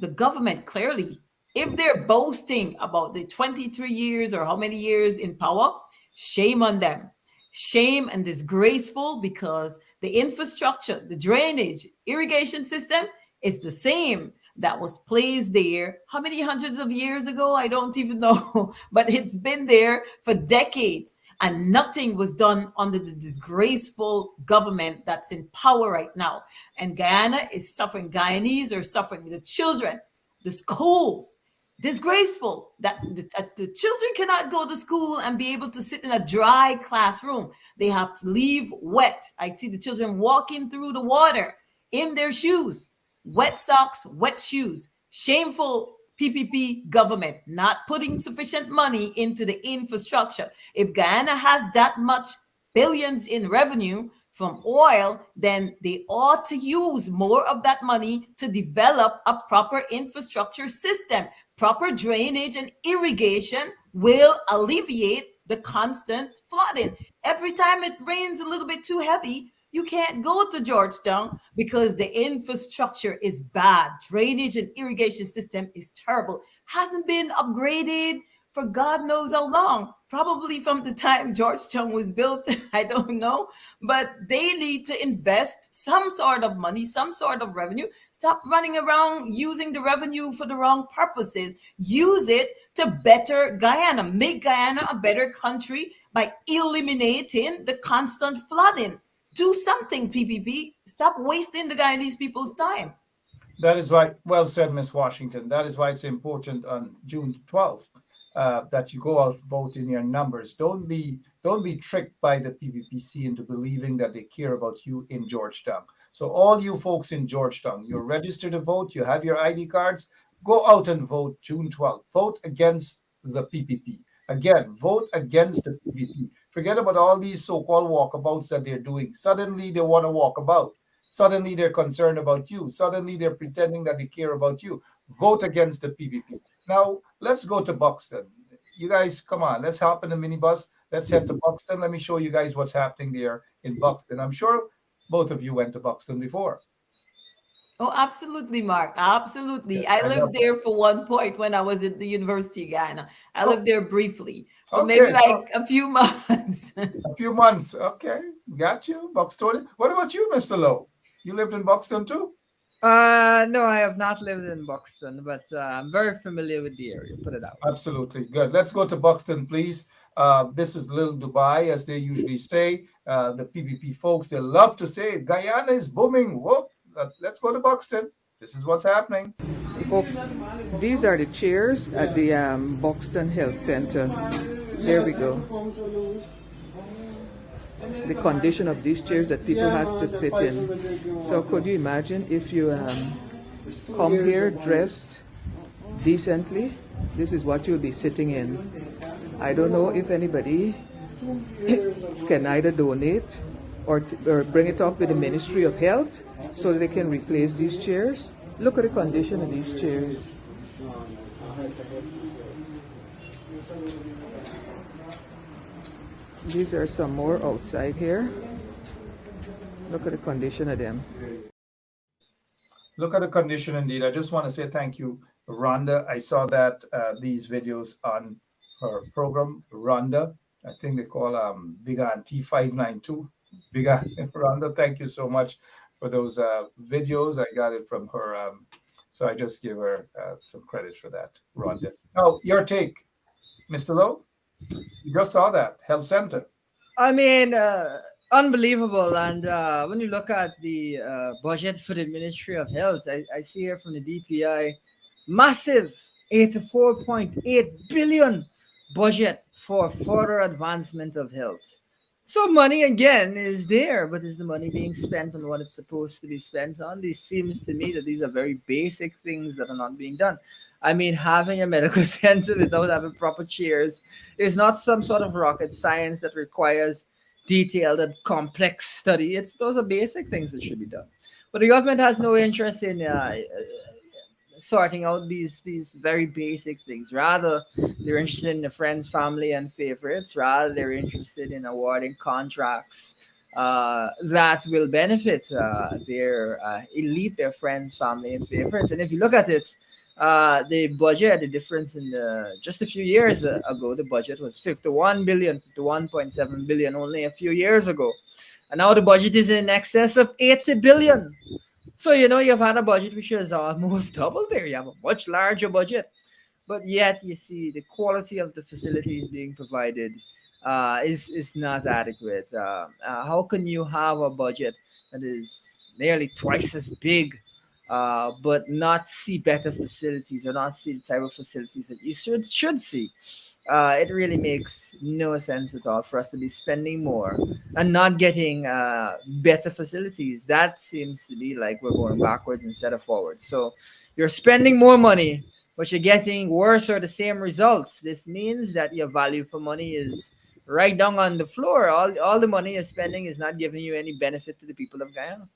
Speaker 2: the government clearly, if they're boasting about the 23 years or how many years in power, shame on them. Shame and disgraceful, because the infrastructure, the drainage, irrigation system is the same that was placed there. How many hundreds of years ago? I don't even know, but it's been there for decades, and nothing was done under the disgraceful government that's in power right now. And Guyana is suffering. Guyanese are suffering. The children, the schools, disgraceful that the children cannot go to school and be able to sit in a dry classroom. They have to leave wet. I see the children walking through the water in their shoes, wet socks, wet shoes. Shameful PPP government not putting sufficient money into the infrastructure. If Guyana has that much billions in revenue from oil, then they ought to use more of that money to develop a proper infrastructure system. Proper drainage and irrigation will alleviate the constant flooding. Every time it rains a little bit too heavy, you can't go to Georgetown because the infrastructure is bad. Drainage and irrigation system is terrible. Hasn't been upgraded
Speaker 10: for God knows how long, probably from the time Georgetown was built. I don't know, but they need to invest some sort of money, some sort of revenue. Stop running around using the revenue for the wrong purposes. Use it to better Guyana, make Guyana a better country by eliminating the constant flooding. Do something, PPP. Stop wasting the Guyanese people's time.
Speaker 7: That is why, well said, Miss Washington. That is why it's important on June 12th that you go out vote in your numbers. Don't be tricked by the PPPC into believing that they care about you in Georgetown. So all you folks in Georgetown, you're registered to vote, you have your ID cards, go out and vote June 12th. Vote against the PPP. Again, vote against the PPP. Forget about all these so-called walkabouts that they're doing. Suddenly they want to walk about. Suddenly they're concerned about you. Suddenly they're pretending that they care about you. Vote against the PPP. Now, let's go to Buxton. You guys, come on. Let's hop in the minibus. Let's head to Buxton. Let me show you guys what's happening there in Buxton. I'm sure both of you went to Buxton before.
Speaker 10: Oh, absolutely, Mark. Absolutely. I lived there for one point when I was at the University of Ghana. I lived there briefly for maybe like a few months.
Speaker 7: A few months. Okay. Got you. Buxton. What about you, Mr. Lowe? You lived in Buxton too?
Speaker 9: No, I have not lived in Buxton, but I'm very familiar with the area. Put it out.
Speaker 7: Absolutely. Good. Let's go to Buxton, please. This is Little Dubai, as they usually say. The PPP folks, they love to say Guyana is booming. Whoop. Let's go to Buxton. This is what's happening.
Speaker 11: Oh, these are the chairs at the Buxton Health Center. There we go. The condition of these chairs that people has to sit in. So could you imagine if you come here dressed decently? This is what you'll be sitting in. I don't know if anybody can either donate or bring it up with the Ministry of Health so that they can replace these chairs. Look at the condition of these chairs. These are some more outside here. Look at the condition of them.
Speaker 7: Look at the condition indeed. I just want to say thank you, Rhonda. I saw that these videos on her program, Rhonda. I think they call Big Auntie 592. Big Auntie Rhonda, thank you so much for those videos. I got it from her. So I just give her some credit for that, Rhonda. Now, your take, Mr. Lowe? You just saw that health center.
Speaker 9: I mean, unbelievable. And when you look at the budget for the Ministry of Health, I see here from the DPI, massive 84.8 billion budget for further advancement of health. So money again is there, but is the money being spent on what it's supposed to be spent on? This seems to me that these are very basic things that are not being done. I mean, having a medical center without having proper chairs is not some sort of rocket science that requires detailed and complex study. Those are basic things that should be done. But the government has no interest in sorting out these very basic things. Rather, they're interested in the friends, family, and favorites. Rather, they're interested in awarding contracts that will benefit their elite, their friends, family, and favorites. And if you look at it, the budget, the difference in just a few years ago, the budget was 51.7 billion only a few years ago. And now the budget is in excess of 80 billion. So, you've had a budget which is almost double there. You have a much larger budget. But yet, you see, the quality of the facilities being provided is not adequate. How can you have a budget that is nearly twice as big but not see better facilities or not see the type of facilities that you should see? It really makes no sense at all for us to be spending more and not getting better facilities. That seems to be like we're going backwards instead of forwards. So you're spending more money, but you're getting worse or the same results. This means that your value for money is right down on the floor. All the money you're spending is not giving you any benefit to the people of Guyana.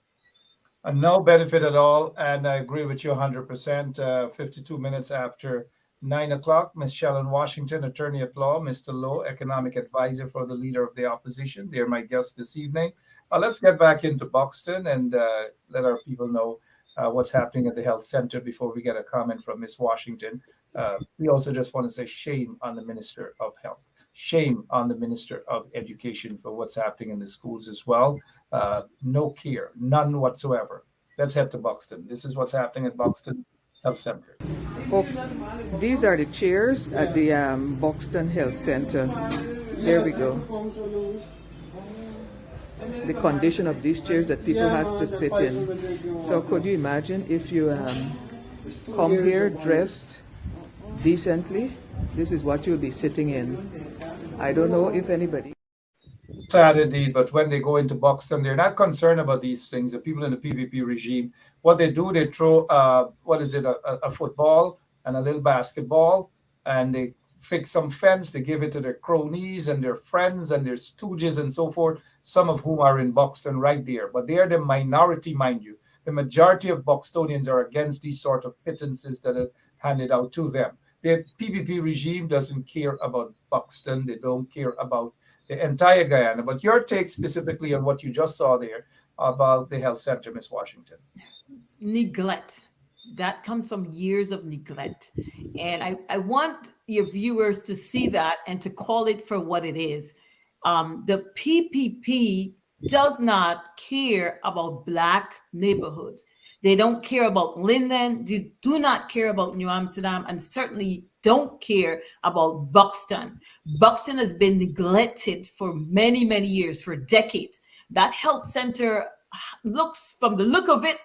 Speaker 7: No benefit at all. And I agree with you 100%. 52 minutes after 9 o'clock, Ms. Shellen Washington, attorney at law, Mr. Lowe, economic advisor for the leader of the opposition. They're my guests this evening. Let's get back into Buxton and let our people know what's happening at the health center before we get a comment from Ms. Washington. We also just want to say shame on the Minister of Health. Shame on the Minister of Education for what's happening in the schools as well. No care, none whatsoever. Let's head to Buxton. This is what's happening at Buxton Health Center.
Speaker 11: Oh, these are the chairs at the Buxton Health Center. There we go. The condition of these chairs that people has to sit in. So could you imagine if you come here dressed decently? This is what you'll be sitting in. I don't know if anybody.
Speaker 7: Sad indeed, but when they go into Buxton, they're not concerned about these things. The people in the PPP regime, what they do, they throw a football and a little basketball, and they fix some fence. They give it to their cronies and their friends and their stooges and so forth, some of whom are in Buxton right there. But they are the minority, mind you. The majority of Buxtonians are against these sort of pittances that are handed out to them. The PPP regime doesn't care about Buxton. They don't care about the entire Guyana. But your take specifically on what you just saw there about the health center, Ms. Washington.
Speaker 10: Neglect. That comes from years of neglect. And I want your viewers to see that and to call it for what it is. The PPP does not care about Black neighborhoods. They don't care about Linden. They do not care about New Amsterdam, and certainly don't care about Buxton. Buxton has been neglected for many, many years, for decades. That health center looks, from the look of it,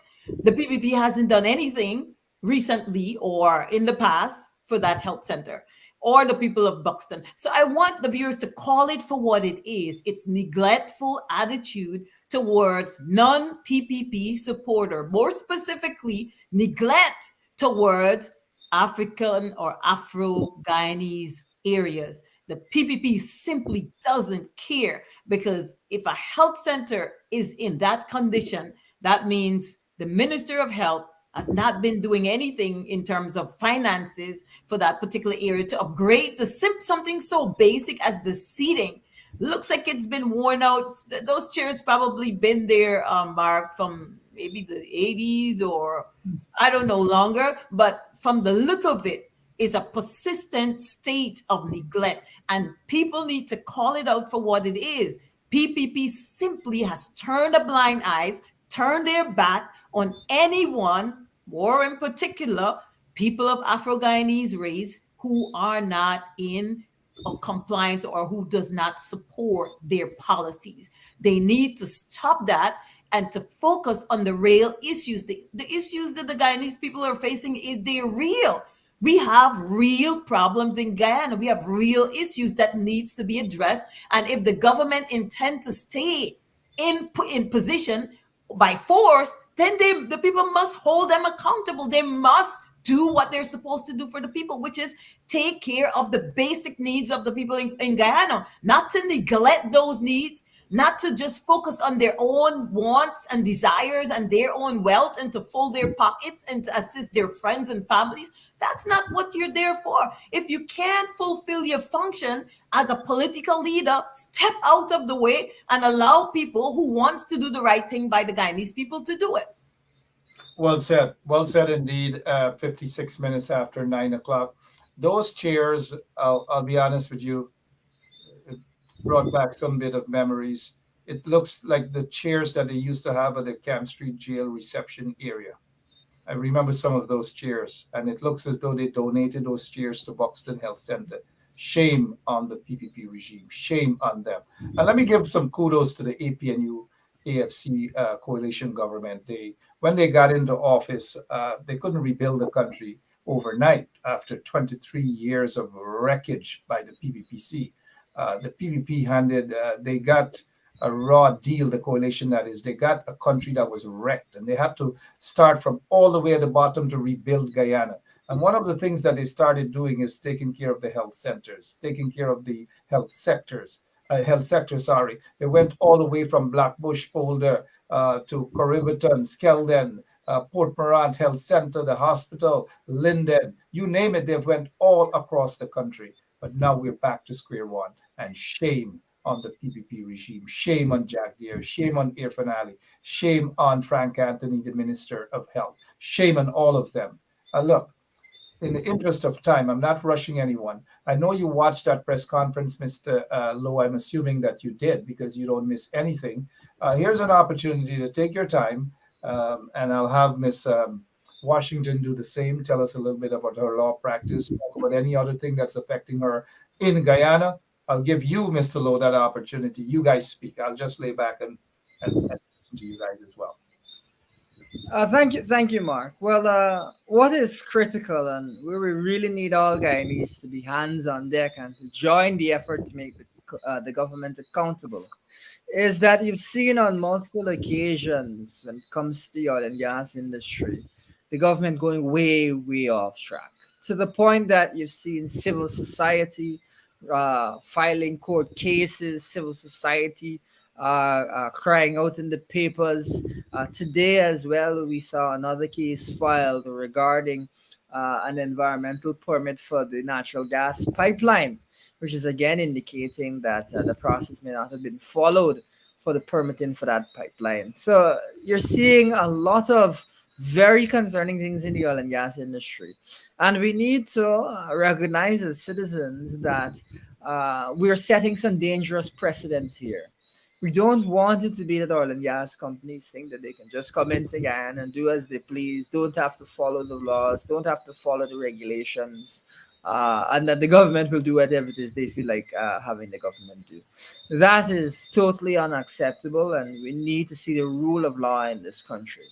Speaker 10: the PPP hasn't done anything recently or in the past for that health center or the people of Buxton. So I want the viewers to call it for what it is. It's neglectful attitude towards non-PPP supporter, more specifically, neglect towards African or Afro-Guyanese areas. The PPP simply doesn't care, because if a health center is in that condition, that means the Minister of Health has not been doing anything in terms of finances for that particular area to upgrade something so basic as the seating. Looks like it's been worn out. Those chairs probably been there, Mark, from maybe the 80s or I don't know, longer. But from the look of it, it's a persistent state of neglect. And people need to call it out for what it is. PPP simply has turned a blind eye, turned their back on anyone, or in particular, people of Afro-Guyanese race who are not in compliance or who does not support their policies. They need to stop that and to focus on the real issues. The issues that the Guyanese people are facing, they're real. We have real problems in Guyana. We have real issues that needs to be addressed. And if the government intend to stay in position by force, then the people must hold them accountable. They must do what they're supposed to do for the people, which is take care of the basic needs of the people in Guyana, not to neglect those needs, not to just focus on their own wants and desires and their own wealth and to fill their pockets and to assist their friends and families. That's not what you're there for. If you can't fulfill your function as a political leader, step out of the way and allow people who wants to do the right thing by the Guyanese people to do it.
Speaker 7: Well said indeed. 56 minutes after 9 o'clock. Those chairs, I'll be honest with you, it brought back some bit of memories. It looks like the chairs that they used to have at the Camp Street Jail reception area. I remember some of those chairs, and it looks as though they donated those chairs to Buxton Health Center. Shame on the PPP regime. Shame on them. And let me give some kudos to the APNU AFC coalition government. When they got into office, they couldn't rebuild the country overnight after 23 years of wreckage by the PPPC. The PPP they got a raw deal, the coalition that is. They got a country that was wrecked, and they had to start from all the way at the bottom to rebuild Guyana. And one of the things that they started doing is taking care of the health centers, taking care of the health sector. They went all the way from Blackbush Polder to Corriverton, Skeldon, Port Morant Health Center, the hospital, Linden, you name it, they went all across the country. But now we're back to square one, and shame on the PPP regime, shame on Jack Deere, shame on Irfan Ali, shame on Frank Anthony, the Minister of Health, shame on all of them. Look, in the interest of time, I'm not rushing anyone. I know you watched that press conference, Mr. Lowe. I'm assuming that you did because you don't miss anything. Here's an opportunity to take your time, and I'll have Miss Washington do the same. Tell us a little bit about her law practice, talk about any other thing that's affecting her in Guyana. I'll give you, Mr. Lowe, that opportunity. You guys speak. I'll just lay back and listen to you guys as well.
Speaker 9: Thank you, Mark. Well, what is critical and where we really need all Guyanese to be hands on deck and to join the effort to make the government accountable is that you've seen on multiple occasions when it comes to the oil and gas industry, the government going way, way off track to the point that you've seen civil society filing court cases, civil society crying out in the papers. Today as well, we saw another case filed regarding an environmental permit for the natural gas pipeline, which is again indicating that the process may not have been followed for the permitting for that pipeline. So you're seeing a lot of very concerning things in the oil and gas industry. And we need to recognize as citizens that we're setting some dangerous precedents here. We don't want it to be that oil and gas companies think that they can just come into Guyana and do as they please, don't have to follow the laws, don't have to follow the regulations, and that the government will do whatever it is they feel like having the government do. That is totally unacceptable, and we need to see the rule of law in this country.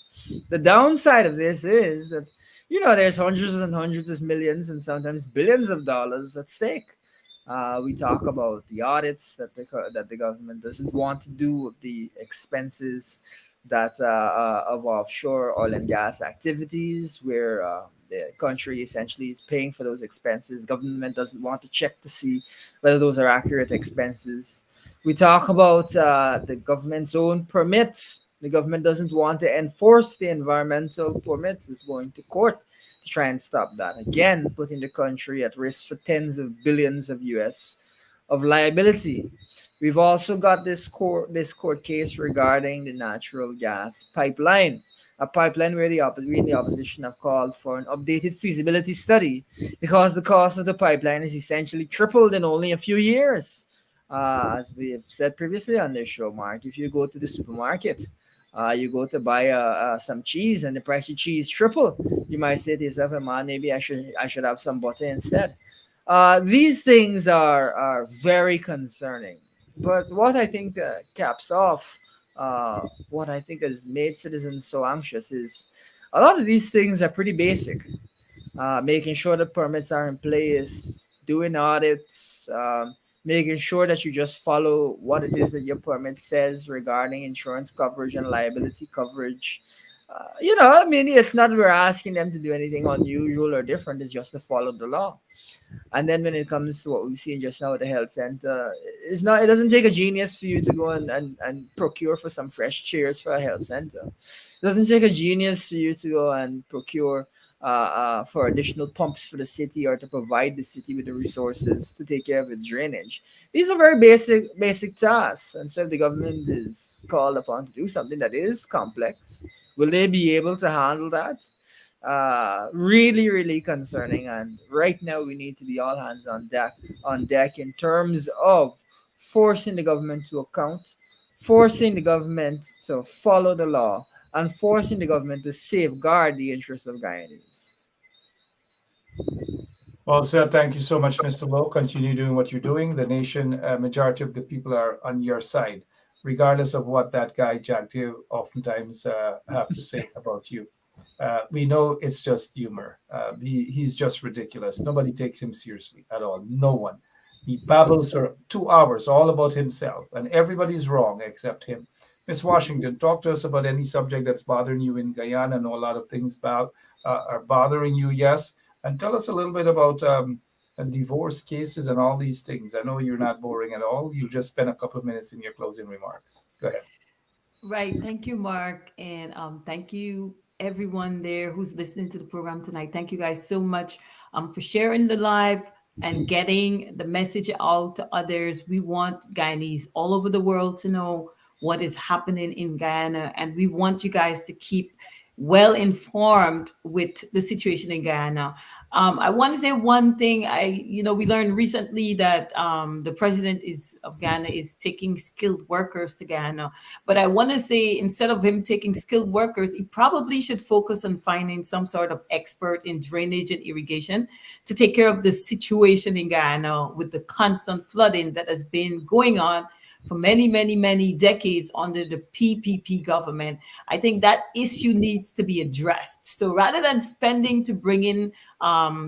Speaker 9: The downside of this is that, there's hundreds and hundreds of millions and sometimes billions of dollars at stake. We talk about the audits that the government doesn't want to do of the expenses that of offshore oil and gas activities, where the country essentially is paying for those expenses. Government doesn't want to check to see whether those are accurate expenses. We talk about the government's own permits. The government doesn't want to enforce the environmental permits. It's going to court to try and stop that. Again, putting the country at risk for tens of billions of US of liability. We've also got this court case regarding the natural gas pipeline, a pipeline where we in the opposition have called for an updated feasibility study because the cost of the pipeline is essentially tripled in only a few years. As we have said previously on this show, Mark, if you go to the supermarket, you go to buy some cheese and the price of cheese triple. You might say to yourself, man, maybe I should have some butter instead. These things are very concerning. But what I think caps off what I think has made citizens so anxious is a lot of these things are pretty basic. Making sure the permits are in place, doing audits, making sure that you just follow what it is that your permit says regarding insurance coverage and liability coverage. It's not we're asking them to do anything unusual or different. It's just to follow the law. And then when it comes to what we've seen just now at the health center, it doesn't take a genius for you to go and procure for some fresh chairs for a health center. It doesn't take a genius for you to go and procure for additional pumps for the city or to provide the city with the resources to take care of its drainage. These are very basic tasks. And so if the government is called upon to do something that is complex, will they be able to handle that? Really, really concerning. And right now we need to be all hands on deck in terms of forcing the government to account, forcing the government to follow the law, and forcing the government to safeguard the interests of Guyanese.
Speaker 7: Well said. Thank you so much, Mr. Lowe. Continue doing what you're doing. The nation, majority of the people are on your side, regardless of what that guy Jack Dew oftentimes have to say about you. We know it's just humor. He's just ridiculous. Nobody takes him seriously at all. No one. He babbles for 2 hours all about himself, and everybody's wrong except him. Ms. Washington, talk to us about any subject that's bothering you in Guyana. I know a lot of things are bothering you, yes. And tell us a little bit about divorce cases and all these things. I know you're not boring at all. You just spent a couple of minutes in your closing remarks. Go ahead.
Speaker 10: Right. Thank you, Mark. And thank you, everyone there who's listening to the program tonight. Thank you guys so much for sharing the live and getting the message out to others. We want Guyanese all over the world to know what is happening in Guyana. And we want you guys to keep well informed with the situation in Guyana. I want to say one thing. We learned recently that the president of Ghana is taking skilled workers to Guyana. But I want to say, instead of him taking skilled workers, he probably should focus on finding some sort of expert in drainage and irrigation to take care of the situation in Guyana with the constant flooding that has been going on for many, many, many decades under the PPP government. I think that issue needs to be addressed. So rather than spending to bring in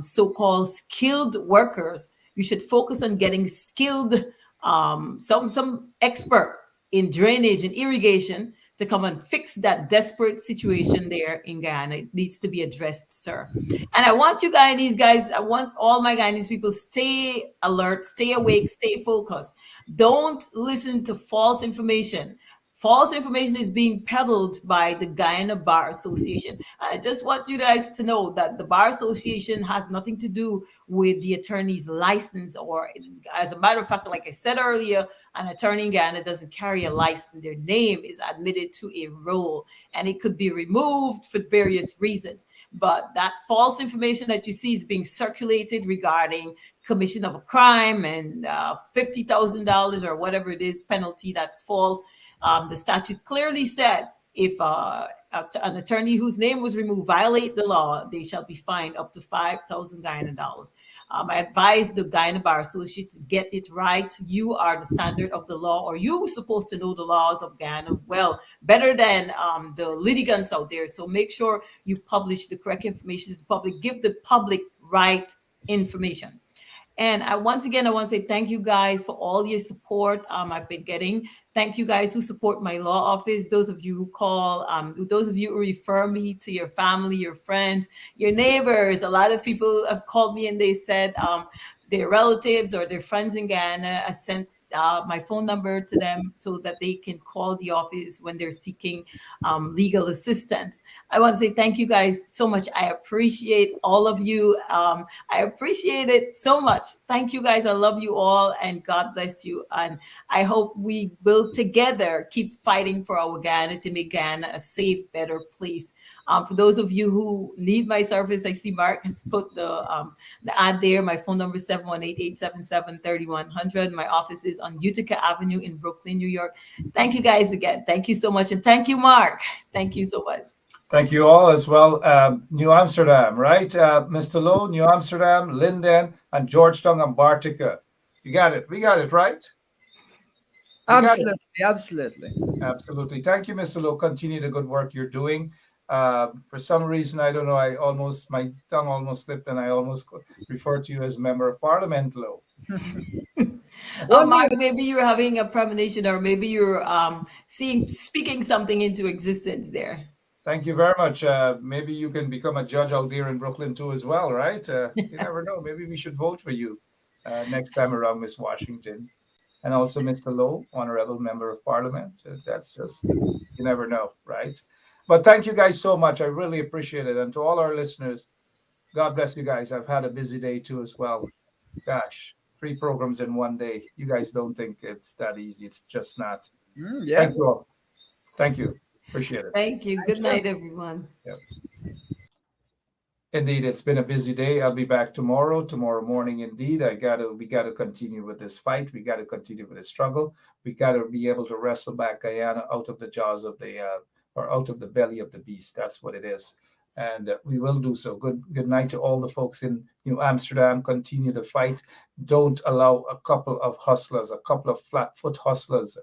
Speaker 10: so-called skilled workers, you should focus on getting skilled, some expert in drainage and irrigation to come and fix that desperate situation there in Guyana. It needs to be addressed, sir. And I want you Guyanese guys, I want all my Guyanese people, stay alert, stay awake, stay focused. Don't listen to false information. False information is being peddled by the Guyana Bar Association. I just want you guys to know that the Bar Association has nothing to do with the attorney's license, or as a matter of fact, like I said earlier, an attorney in Guyana doesn't carry a license. Their name is admitted to a role, and it could be removed for various reasons. But that false information that you see is being circulated regarding commission of a crime and $50,000 or whatever it is penalty, that's false. The statute clearly said if an attorney whose name was removed violate the law, they shall be fined up to 5,000 Guyana dollars. I advise the Guyana Bar Association to get it right. You are the standard of the law, or you're supposed to know the laws of Guyana well, better than the litigants out there. So make sure you publish the correct information to the public. Give the public right information. And once again, I want to say thank you guys for all your support I've been getting. Thank you guys who support my law office. Those of you who call, those of you who refer me to your family, your friends, your neighbors. A lot of people have called me and they said their relatives or their friends in Guyana have sent my phone number to them so that they can call the office when they're seeking legal assistance. I want to say thank you guys so much. I appreciate all of you. I appreciate it so much. Thank you guys. I love you all, and God bless you. And I hope we will together keep fighting for our Guyana to make Guyana a safe, better place. For those of you who need my service, I see Mark has put the ad there. My phone number is 718-877-3100. My office is on Utica Avenue in Brooklyn, New York. Thank you guys again. Thank you so much. And thank you, Mark. Thank you so much.
Speaker 7: Thank you all as well. New Amsterdam, right? Mr. Lowe, New Amsterdam, Linden, and Georgetown and Bartica. You got it. We got it, right?
Speaker 9: Absolutely.
Speaker 7: Thank you, Mr. Lowe. Continue the good work you're doing. For some reason, I don't know, my tongue almost slipped and I almost referred to you as Member of Parliament, Lowe.
Speaker 10: Mark, maybe you're having a premonition, or maybe you're speaking something into existence there.
Speaker 7: Thank you very much. Maybe you can become a judge out there in Brooklyn too as well, right? You never know. Maybe we should vote for you next time around, Miss Washington. And also Mr. Lowe, Honorable Member of Parliament. That's just, you never know, right? But thank you guys so much. I really appreciate it. And to all our listeners, God bless you guys. I've had a busy day too as well. Gosh, 3 programs in one day. You guys don't think it's that easy. It's just not.
Speaker 9: Yeah.
Speaker 7: Thank you all. Thank you. Appreciate it.
Speaker 10: Thank you. Good night, everyone.
Speaker 7: Yep. Indeed, it's been a busy day. I'll be back tomorrow morning. Indeed, we got to continue with this fight. We got to continue with this struggle. We got to be able to wrestle back Guyana out of the jaws of or out of the belly of the beast. That's what it is. And we will do so. Good night to all the folks in New Amsterdam. Continue the fight. Don't allow a couple of hustlers, a couple of flat-foot hustlers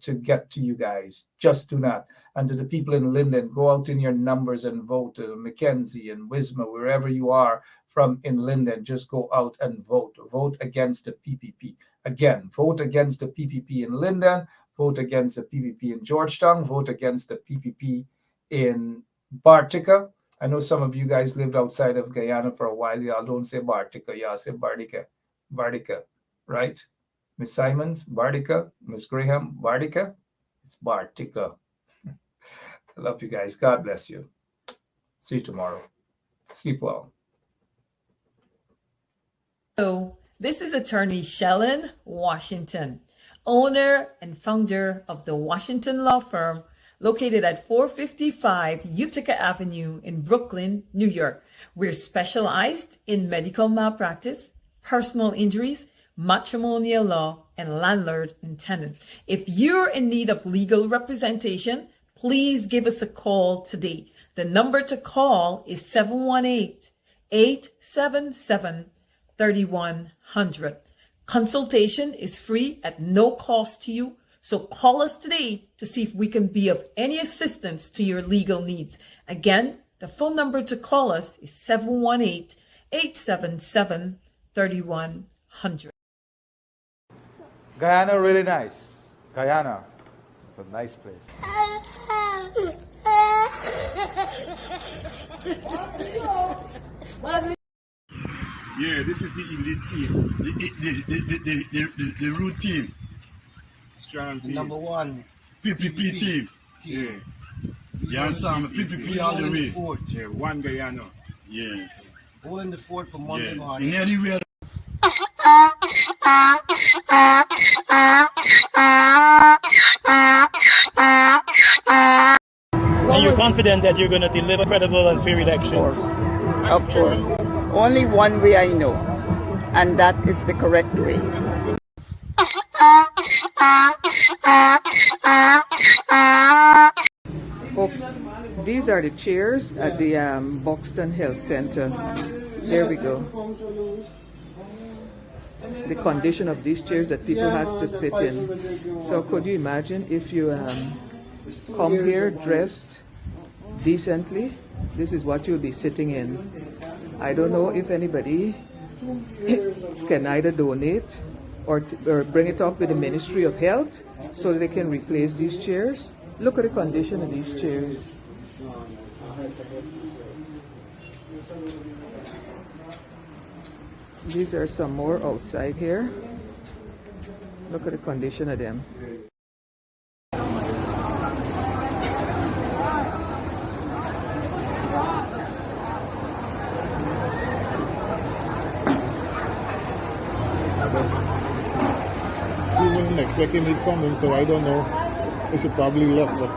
Speaker 7: to get to you guys. Just do not. And to the people in Linden, go out in your numbers and vote. Mackenzie and Wisma, wherever you are from in Linden, just go out and vote. Vote against the PPP. Again, vote against the PPP in Linden. Vote against the PPP in Georgetown. Vote against the PPP in Bartica. I know some of you guys lived outside of Guyana for a while. Y'all don't say Bartica. Y'all say Bartica. Bartica, right? Miss Simons, Bartica. Miss Graham, Bartica. It's Bartica. I love you guys. God bless you. See you tomorrow. Sleep well.
Speaker 2: So this is attorney Shellen Washington, owner and founder of the Washington law firm located at 455 Utica Avenue in Brooklyn, New York. We're specialized in medical malpractice, personal injuries, matrimonial law, and landlord and tenant. If you're in need of legal representation, please give us a call today. The number to call is 718-877-3100. Consultation is free at no cost to you. So call us today to see if we can be of any assistance to your legal needs. Again, the phone number to call us is 718-877-3100.
Speaker 12: Guyana really nice. Guyana. It's a nice place.
Speaker 13: Yeah, this is the elite team. The root team. Strong team.
Speaker 14: Number one.
Speaker 13: PPP team. Yeah. Yeah, Sam. PPP all the way. Yeah, one Guyana. Yes.
Speaker 14: All in the fort for Monday morning.
Speaker 13: In anywhere.
Speaker 15: Are you confident that you're going to deliver credible and fair elections?
Speaker 16: Of course. Only one way I know, and that is the correct way.
Speaker 11: Oh, these are the chairs at the Buxton Health Center. There we go. The condition of these chairs that people has to sit in. So could you imagine if you come here dressed decently? This is what you'll be sitting in. I don't know if anybody can either donate or bring it up with the Ministry of Health so that they can replace these chairs. Look at the condition of these chairs. These are some more outside here. Look at the condition of them.
Speaker 8: We wasn't expecting me coming, so I don't know. I should probably look, but